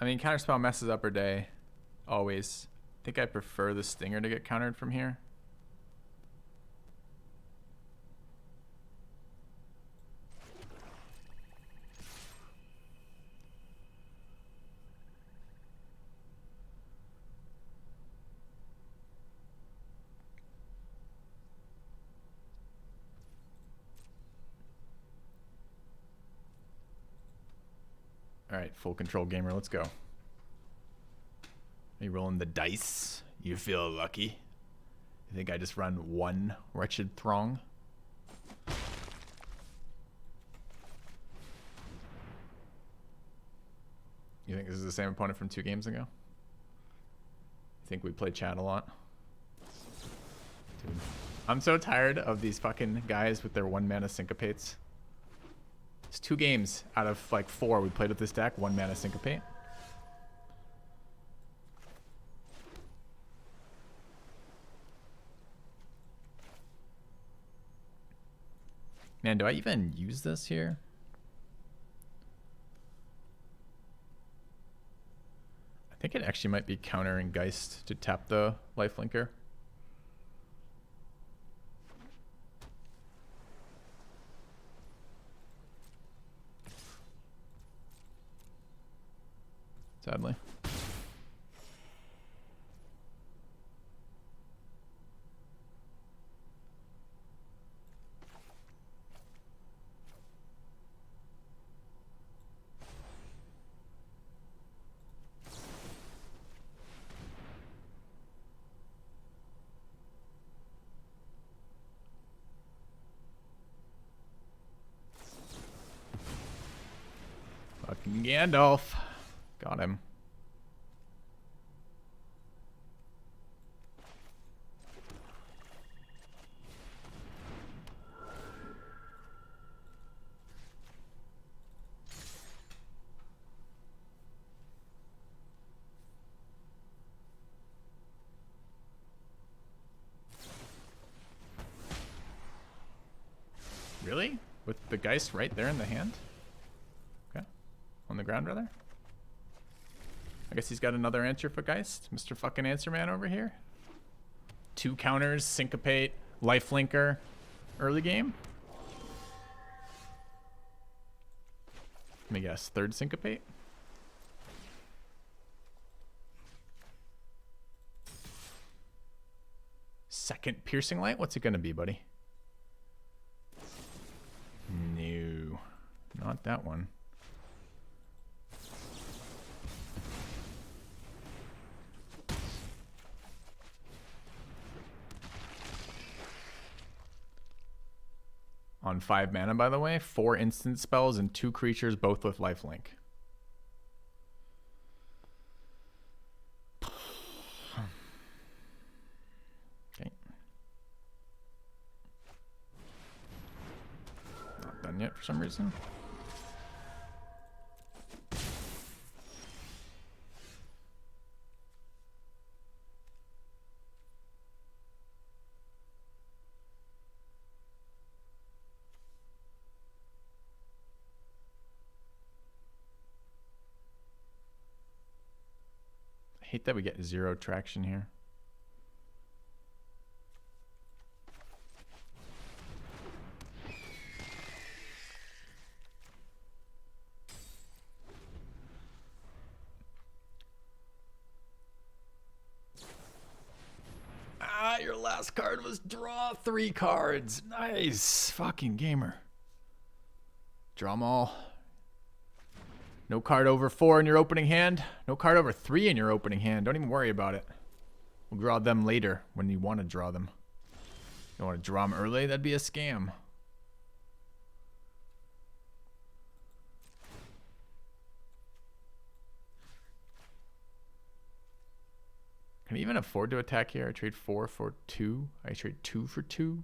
I mean, counterspell messes up her day. Always. I think I prefer the stinger to get countered from here. All right, full control gamer, let's go. Are you rolling the dice? You feel lucky? You think I just run 1 wretched throng? You think this is the same opponent from 2 games ago? You think we play chat a lot? Dude, I'm so tired of these fucking guys with their 1 mana syncopates. It's 2 games out of like 4 we played with this deck, 1 mana syncopate. Man, do I even use this here? I think it actually might be countering Geist to tap the lifelinker. Sadly. Fucking Gandalf. Got him. Really? With the Geist right there in the hand? Okay. On the ground, rather? I guess he's got another answer for Geist. Mr. fucking Answer Man over here. 2 counters, Syncopate, Lifelinker, early game. me guess. Third Syncopate? Second Piercing Light? What's it going to be, buddy? No. Not that one. On 5 mana, by the way, 4 instant spells and 2 creatures, both with lifelink. Okay. Not done yet for some reason. I hate that we get 0 traction here. Ah, your last card was draw 3 cards. Nice. Fucking gamer. Draw them all. No card over 4 in your opening hand. No card over 3 in your opening hand. Don't even worry about it. We'll draw them later when you want to draw them. You want to draw them early? That'd be a scam. Can I even afford to attack here? I trade 4 for 2. I trade 2 for 2.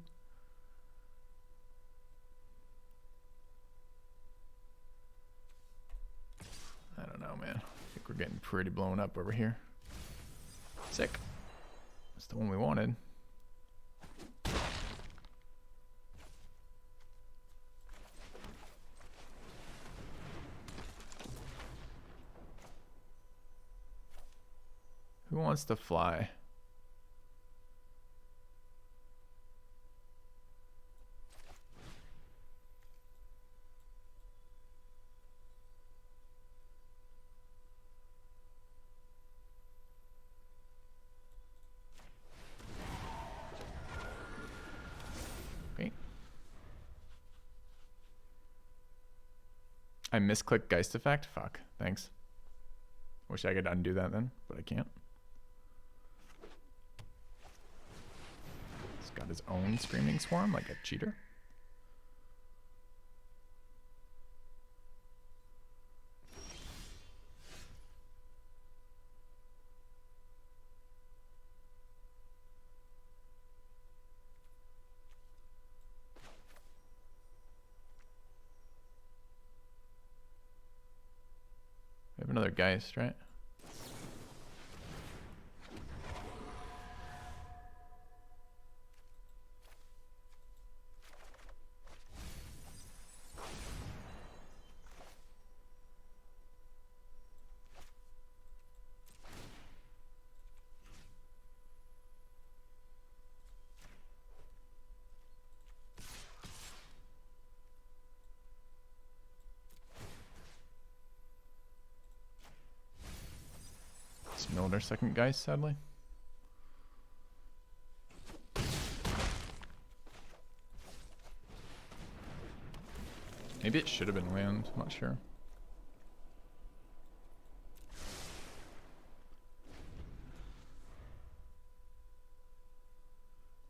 I don't know, man. I think we're getting pretty blown up over here. Sick. That's the one we wanted. Who wants to fly? I misclicked Geist Effect? Fuck. Thanks. Wish I could undo that then, but I can't. He's got his own Screaming Swarm like a cheater. We have another Geist, right? Milled our second Geist, sadly. Maybe it should have been land, I'm not sure.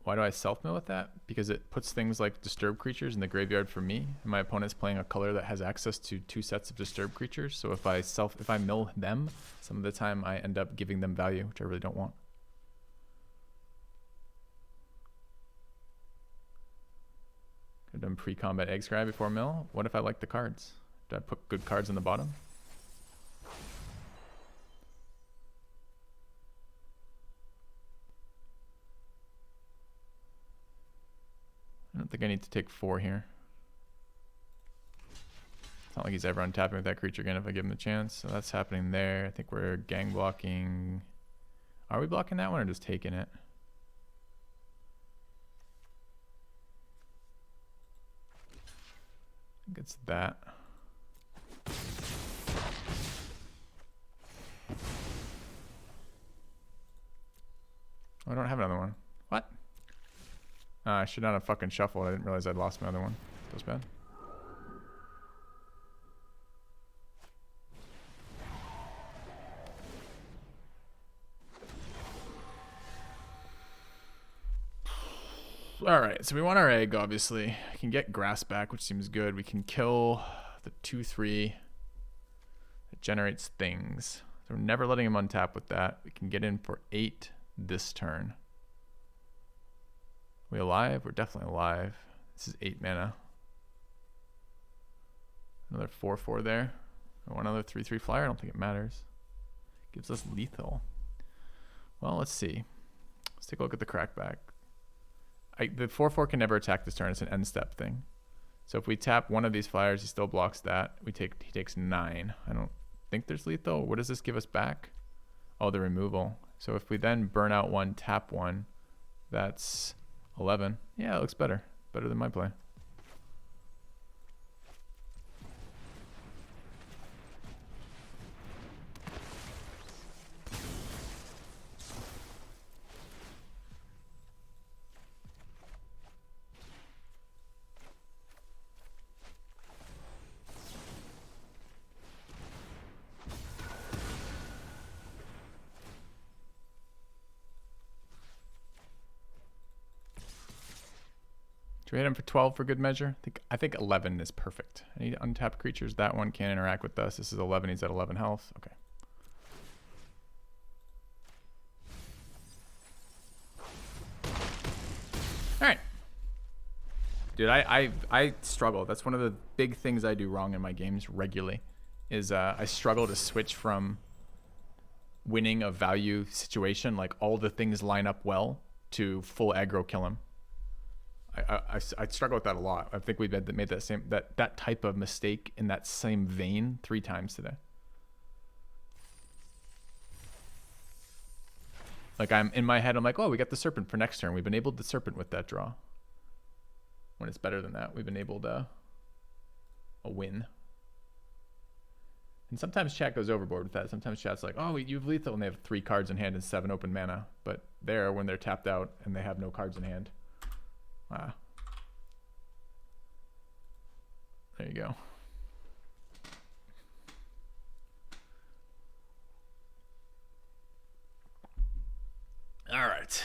Why do I self-mill with that? Because it puts things like disturb creatures in the graveyard for me, and my opponent's playing a color that has access to 2 sets of disturb creatures. So if I mill them, some of the time I end up giving them value, which I really don't want. Could have done pre-combat egg scry before mill. What if I like the cards? Do I put good cards in the bottom? I don't think I need to take 4 here. It's not like he's ever untapping with that creature again if I give him a chance. So that's happening there. I think we're gang blocking. Are we blocking that one or just taking it? I think it's that. I should not have fucking shuffled. I didn't realize I'd lost my other one. Feels bad. Alright, so we want our egg, obviously. I can get grass back, which seems good. We can kill the 2/3. It generates things. So we're never letting him untap with that. We can get in for 8 this turn. We alive? We're definitely alive. This is 8 mana. Another 4/4 there. I want another 3/3 flyer. I don't think it matters. Gives us lethal. Well, let's see. Let's take a look at the crackback. The 4/4 can never attack this turn. It's an end step thing. So if we tap one of these flyers, he still blocks that. He takes 9. I don't think there's lethal. What does this give us back? Oh, the removal. So if we then burn out 1, tap 1, that's 11. Yeah, it looks better. Better than my play. Should we hit him for 12 for good measure? I think 11 is perfect. I need untapped creatures. That one can't interact with us. This is 11. He's at 11 health. Okay. All right. Dude, I struggle. That's one of the big things I do wrong in my games regularly is I struggle to switch from winning a value situation, like all the things line up well, to full aggro kill him. I struggle with that a lot. I think we've made that type of mistake in that same vein 3 times today. Like I'm in my head, I'm like, oh, we got the serpent for next turn. We've enabled the serpent with that draw. When it's better than that, we've enabled a win. And sometimes chat goes overboard with that. Sometimes chat's like, oh, you have lethal, and they have 3 cards in hand and 7 open mana. But there, when they're tapped out and they have no cards in hand. Ah. There you go. All right.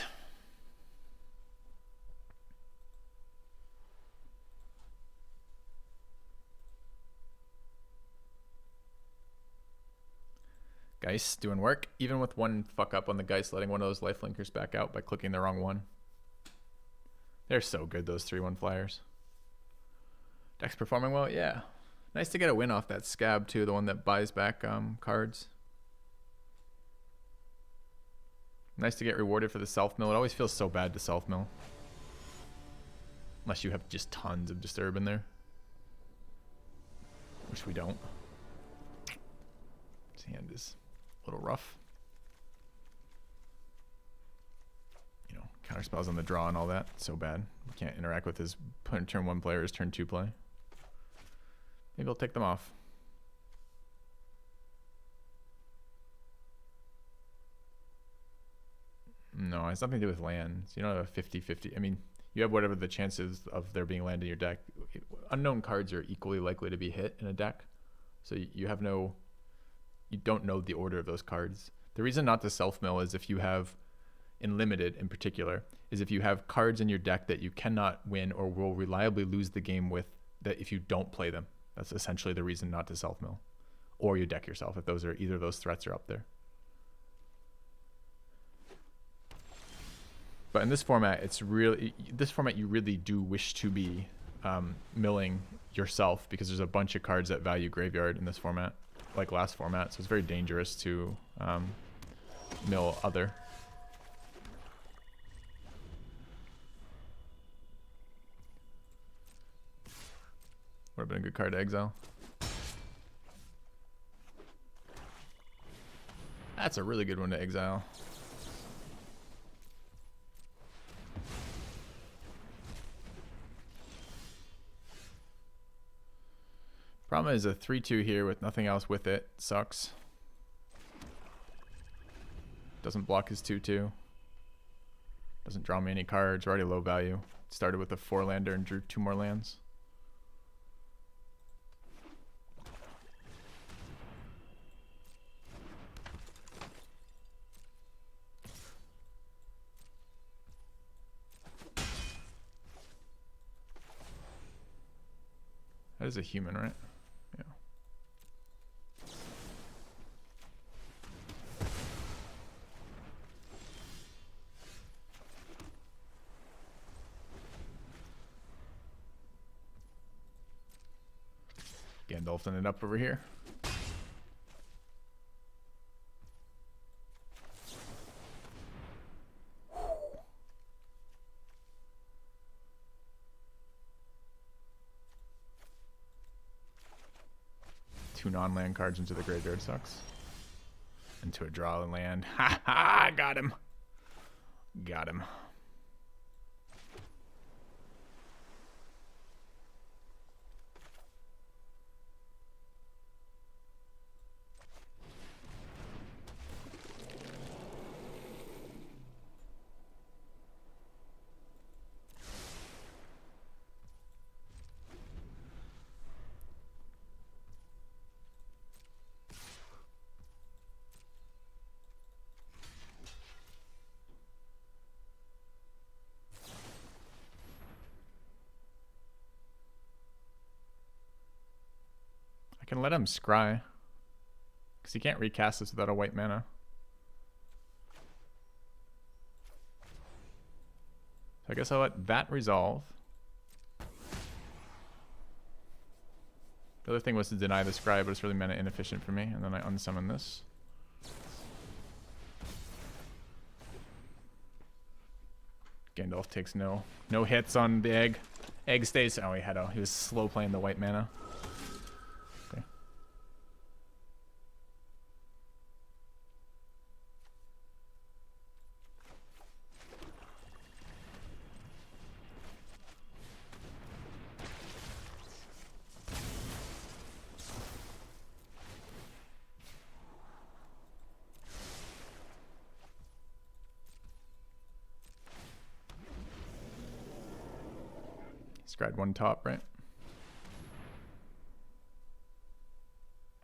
Geist doing work, even with one fuck up on the Geist, letting one of those lifelinkers back out by clicking the wrong one. They're so good, those 3/1 flyers. Deck's performing well, yeah. Nice to get a win off that scab too, the one that buys back cards. Nice to get rewarded for the self-mill. It always feels so bad to self-mill. Unless you have just tons of disturb in there. Which we don't. His hand is a little rough. You know, counter spells on the draw and all that. So bad. We can't interact with his turn 1 player, his turn 2 play. Maybe I'll take them off. No, it has nothing to do with lands. You don't have a 50-50. I mean, you have whatever the chances of there being land in your deck. Unknown cards are equally likely to be hit in a deck. So you have no... You don't know the order of those cards. The reason not to self-mill is if you have, in limited in particular, is if you have cards in your deck that you cannot win or will reliably lose the game with, that if you don't play them. That's essentially the reason not to self-mill. Or you deck yourself if either of those threats are up there. But in this format, you really do wish to be milling yourself because there's a bunch of cards that value graveyard in this format, like last format. So it's very dangerous to mill other. Would have been a good card to exile. That's a really good one to exile. Problem is a 3/2 here with nothing else with it. Sucks. Doesn't block his 2/2. Doesn't draw me any cards. We're already low value. Started with a 4-lander and drew 2 more lands. That is a human, right? Yeah. Gandalfing it up over here. Two non-land cards into the graveyard sucks. Into a draw land. Ha ha! Got him. Got him. I can let him scry. Because he can't recast this without a white mana. So I guess I'll let that resolve. The other thing was to deny the scry, but it's really mana inefficient for me. And then I unsummon this. Gandalf takes no hits on the egg. Egg stays. Oh, he was slow playing the white mana. Okay. Scryed one top, right?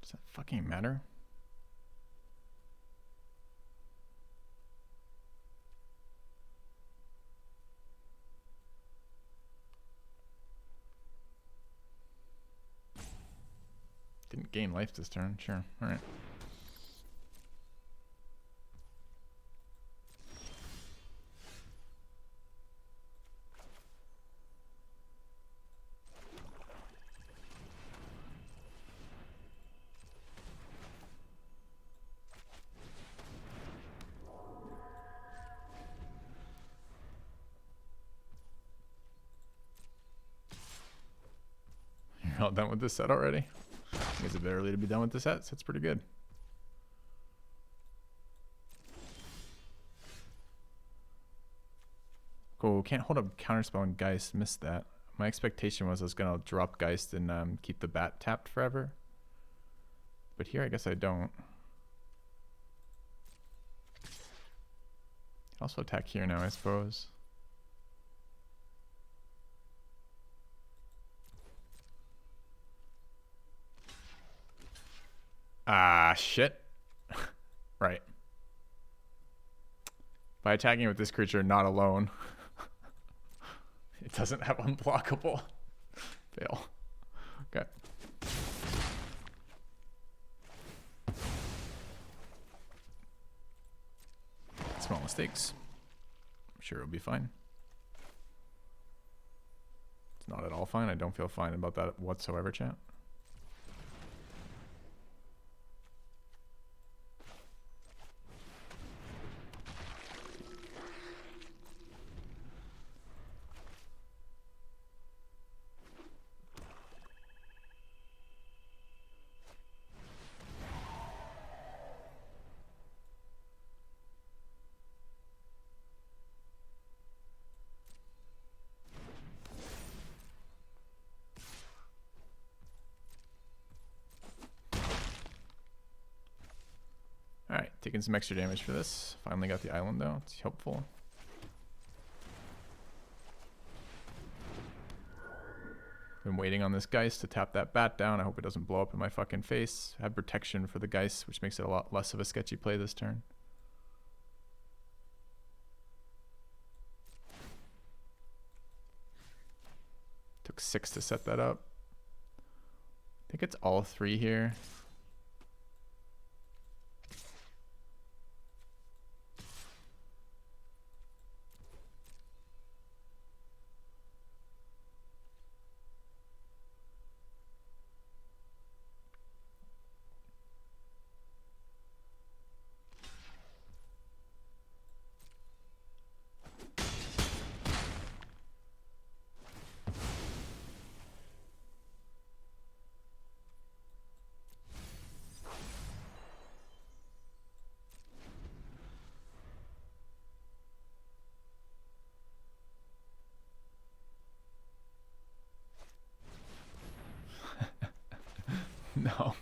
Does that fucking matter? Didn't gain life this turn. Sure. All right. All done with this set already? I think it's a bit early to be done with the set, so it's pretty good. Cool, can't hold up counterspell and Geist, missed that. My expectation was I was gonna drop Geist and keep the bat tapped forever. But here I guess I don't. Also attack here now, I suppose. Ah, shit. Right. By attacking with this creature not alone, it doesn't have unblockable. Fail. Okay. Small mistakes. I'm sure it'll be fine. It's not at all fine. I don't feel fine about that whatsoever, chat. Alright, taking some extra damage for this. Finally got the island though, it's helpful. been waiting on this Geist to tap that bat down. I hope it doesn't blow up in my fucking face. Have protection for the Geist, which makes it a lot less of a sketchy play this turn. Took 6 to set that up. I think it's all 3 here. No.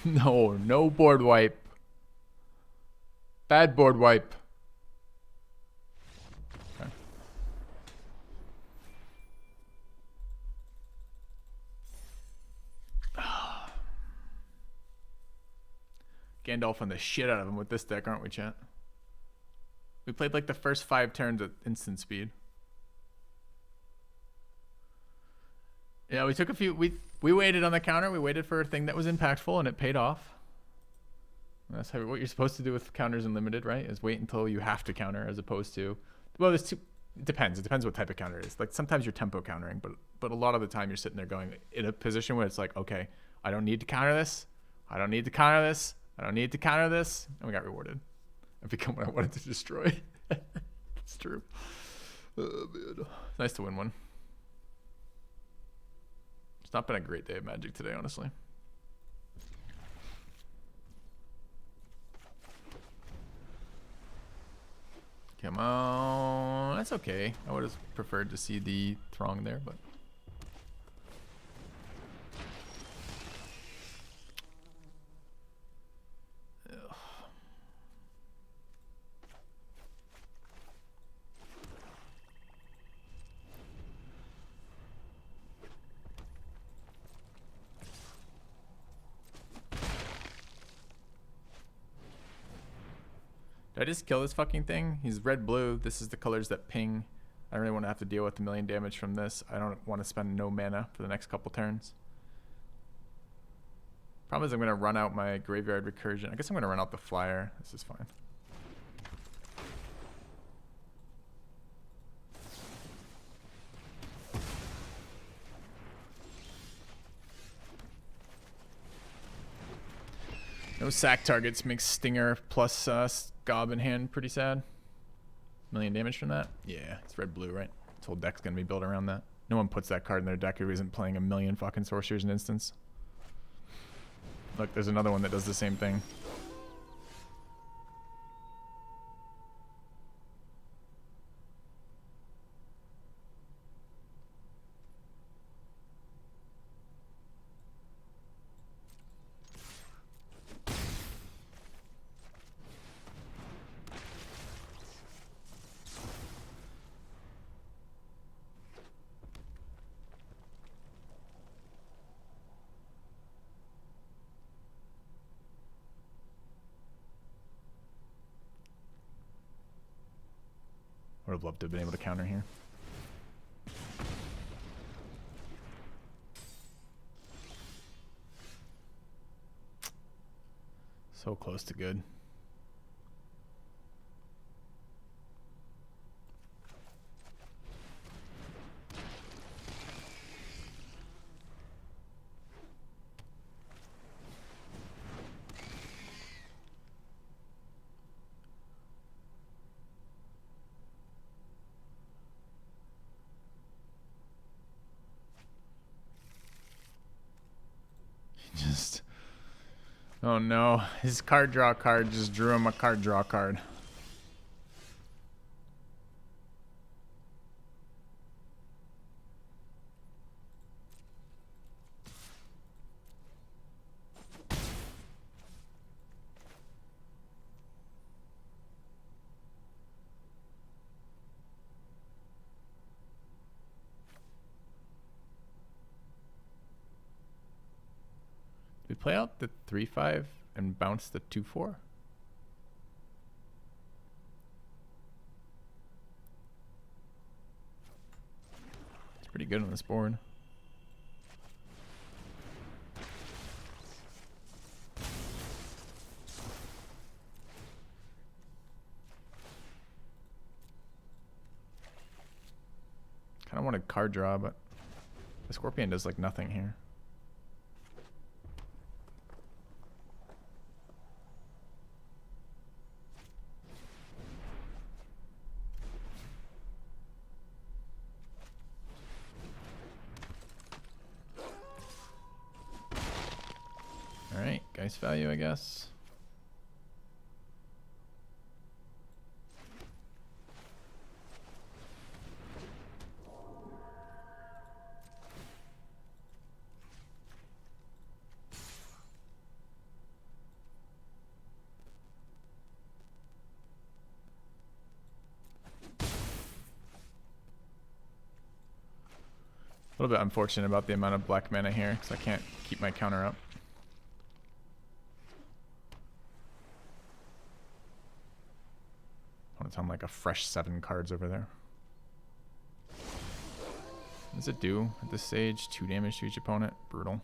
No, no board wipe. Bad board wipe. Okay. Gandalfing the shit out of him with this deck, aren't we, chat? We played like the first 5 turns at instant speed. Yeah, we took a few. We waited on the counter. We waited for a thing that was impactful, and it paid off. That's what you're supposed to do with counters in limited, right? Is wait until you have to counter, as opposed to, well, there's two. It depends. It depends what type of counter it is. Like sometimes you're tempo countering, but a lot of the time you're sitting there going in a position where it's like, okay, I don't need to counter this. I don't need to counter this. I don't need to counter this, and we got rewarded. I become what I wanted to destroy. It's true. Oh, man. It's nice to win one. It's not been a great day of Magic today, honestly. Come on. That's okay. I would have preferred to see the Throng there, but... Ugh. Did I just kill this fucking thing? He's red-blue. This is the colors that ping. I don't really want to have to deal with a million damage from this. I don't want to spend no mana for the next couple turns. Problem is I'm going to run out my graveyard recursion. I guess I'm going to run out the flyer. This is fine. No sack targets makes Stinger plus Gob in hand pretty sad. Million damage from that? Yeah, it's red-blue, right? This whole deck's gonna be built around that. No one puts that card in their deck who isn't playing a million fucking sorcerers in instance. Look, there's another one that does the same thing. Would have loved to have been able to counter here. So close to good. Just, oh no, his card draw card just drew him a card draw card. play out the 3/5 and bounce the 2/4? It's pretty good on this board. Kind of want a card draw, but the Scorpion does like nothing here. Alright, Geist value, I guess. A little bit unfortunate about the amount of black mana here, because I can't keep my counter up. It's on like a fresh 7 cards over there. What does it do at this stage? 2 damage to each opponent. Brutal.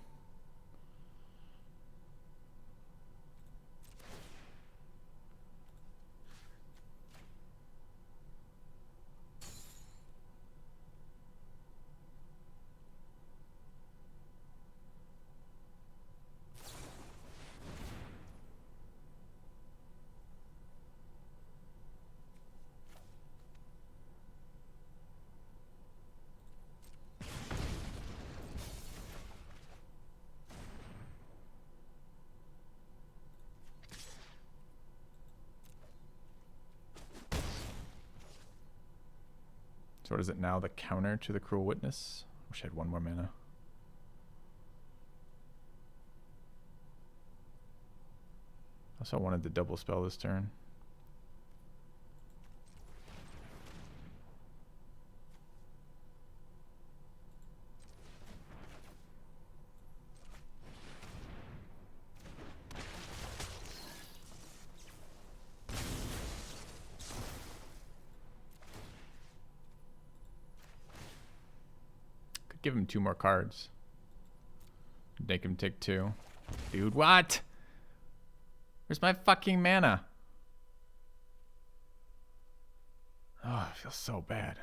So what is it now? The counter to the Cruel Witness? Wish I had 1 more mana. Also wanted to double spell this turn. Give him 2 more cards. Make him take 2. Dude, what? Where's my fucking mana? Oh, I feel so bad.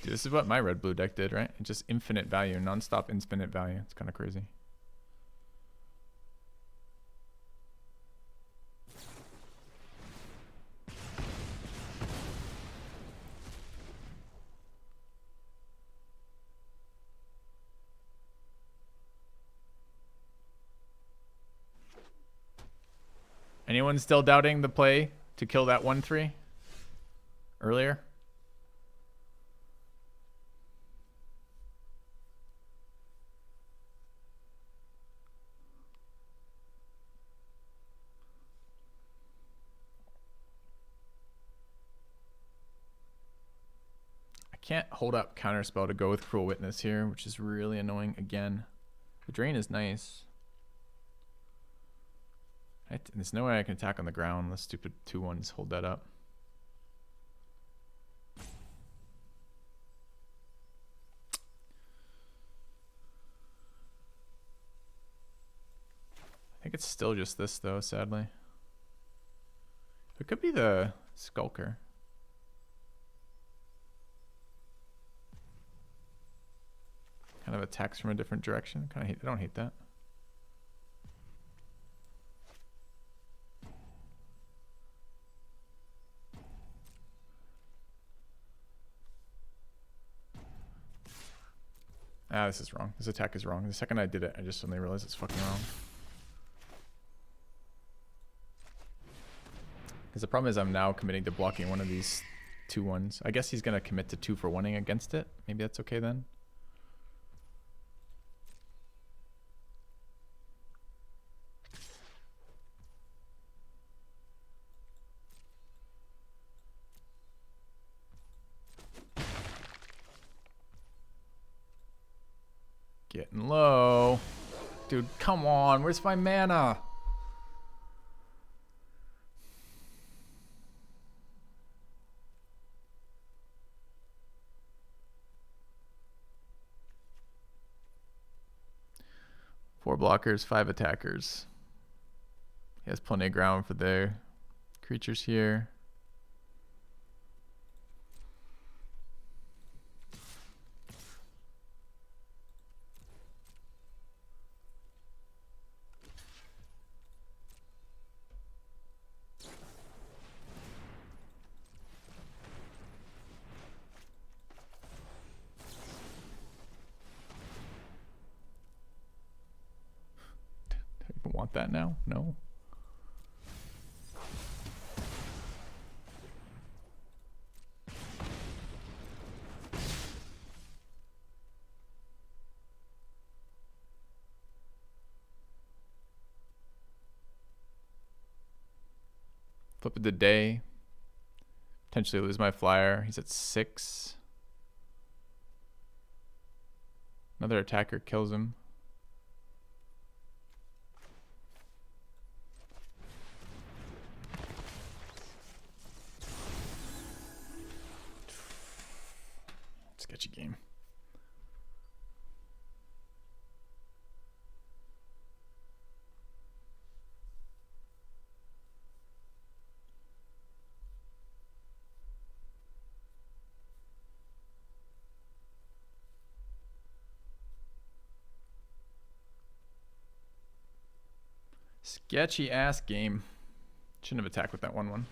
Dude, this is what my red-blue deck did, right? Just infinite value, non-stop infinite value. It's kind of crazy. Anyone still doubting the play to kill that 1/3 earlier? Can't hold up counterspell to go with Cruel Witness here, which is really annoying again. The drain is nice. There's no way I can attack on the ground. The stupid 2/1s hold that up. I think it's still just this though, sadly. It could be the Skulker. Kind of attacks from a different direction. I don't hate that. Ah, this is wrong. This attack is wrong. The second I did it, I just suddenly realized it's fucking wrong. Because the problem is I'm now committing to blocking one of these 2/1s. I guess he's going to commit to 2 for 1ing against it. Maybe that's okay then. Getting low. Dude, come on. Where's my mana? Four blockers, 5 attackers. He has plenty of ground for their creatures here. Want that now? No. Flip of the day. Potentially lose my flyer. He's at 6. Another attacker kills him. Sketchy game. Sketchy ass game. Shouldn't have attacked with that 1/1.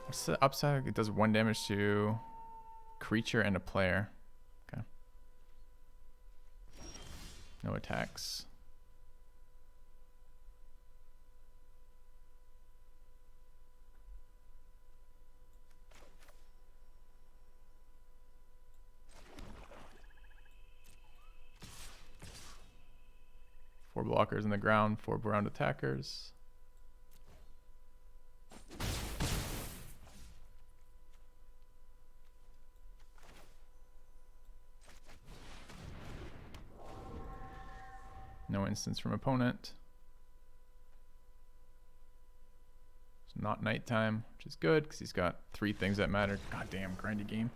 What's the upside? It does 1 damage to creature and a player. Okay. No attacks. Four blockers in the ground, 4 ground attackers. No instance from opponent. It's not nighttime, which is good because he's got 3 things that matter. God damn, grindy game.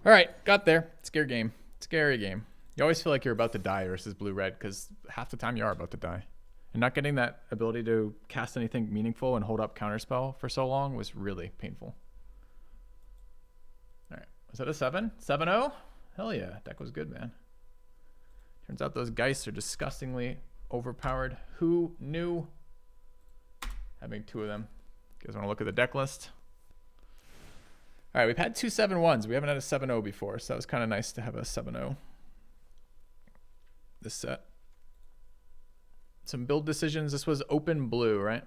All right, got there. Scare game. Scary game. You always feel like you're about to die versus blue-red because half the time you are about to die. And not getting that ability to cast anything meaningful and hold up counterspell for so long was really painful. All right, was that a 7? 7-0? Hell yeah, deck was good, man. Turns out those Geists are disgustingly overpowered. Who knew? Having 2 of them. You guys want to look at the deck list? All right, we've had 2 7-1s. We haven't had a 7-0 before, so that was kind of nice to have a 7-0 this set. Some build decisions. This was open blue, right?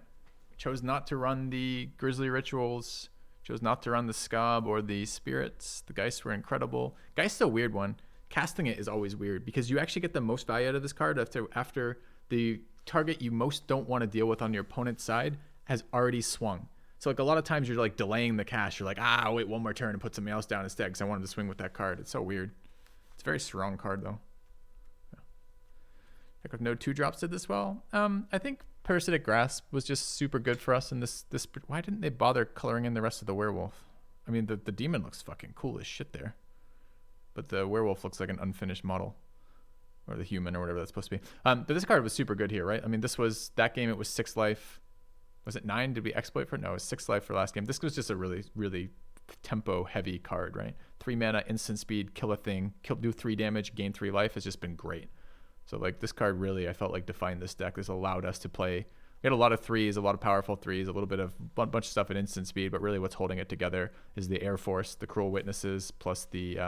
Chose not to run the Grizzly Rituals. Chose not to run the Scob or the Spirits. The Geists were incredible. Geist's a weird one. Casting it is always weird because you actually get the most value out of this card after the target you most don't want to deal with on your opponent's side has already swung. So like a lot of times you're like delaying the cast. You're like, I'll wait 1 more turn and put something else down instead because I wanted to swing with that card. It's so weird. It's a very strong card though. Deck with no 2-drops did this well. I think Parasitic Grasp was just super good for us in this. Why didn't they bother coloring in the rest of the werewolf? I mean, the demon looks fucking cool as shit there. But the werewolf looks like an unfinished model. Or the human or whatever that's supposed to be. But this card was super good here, right? I mean, this was, that game it was 6 life. Was it 9? Did we exploit for it? No, it was 6 life for last game. This was just a really, really tempo heavy card, right? 3 mana, instant speed, kill a thing, do 3 damage, gain 3 life has just been great. So like this card really, I felt like defined this deck. This allowed us to play. We had a lot of 3s, a lot of powerful 3s, a little bit of bunch of stuff at instant speed, but really what's holding it together is the Air Force, the Cruel Witnesses, plus the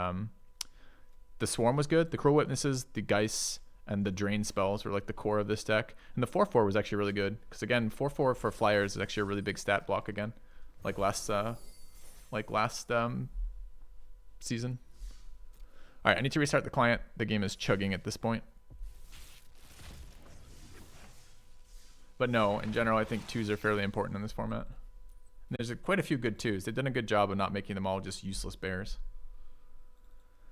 Swarm was good. The Cruel Witnesses, the Geists, and the drain spells were like the core of this deck. And the 4/4 was actually really good because again, 4/4 for flyers is actually a really big stat block again, like last season. All right, I need to restart the client. The game is chugging at this point. But no, in general, I think 2s are fairly important in this format. And there's quite a few good 2s. They've done a good job of not making them all just useless bears.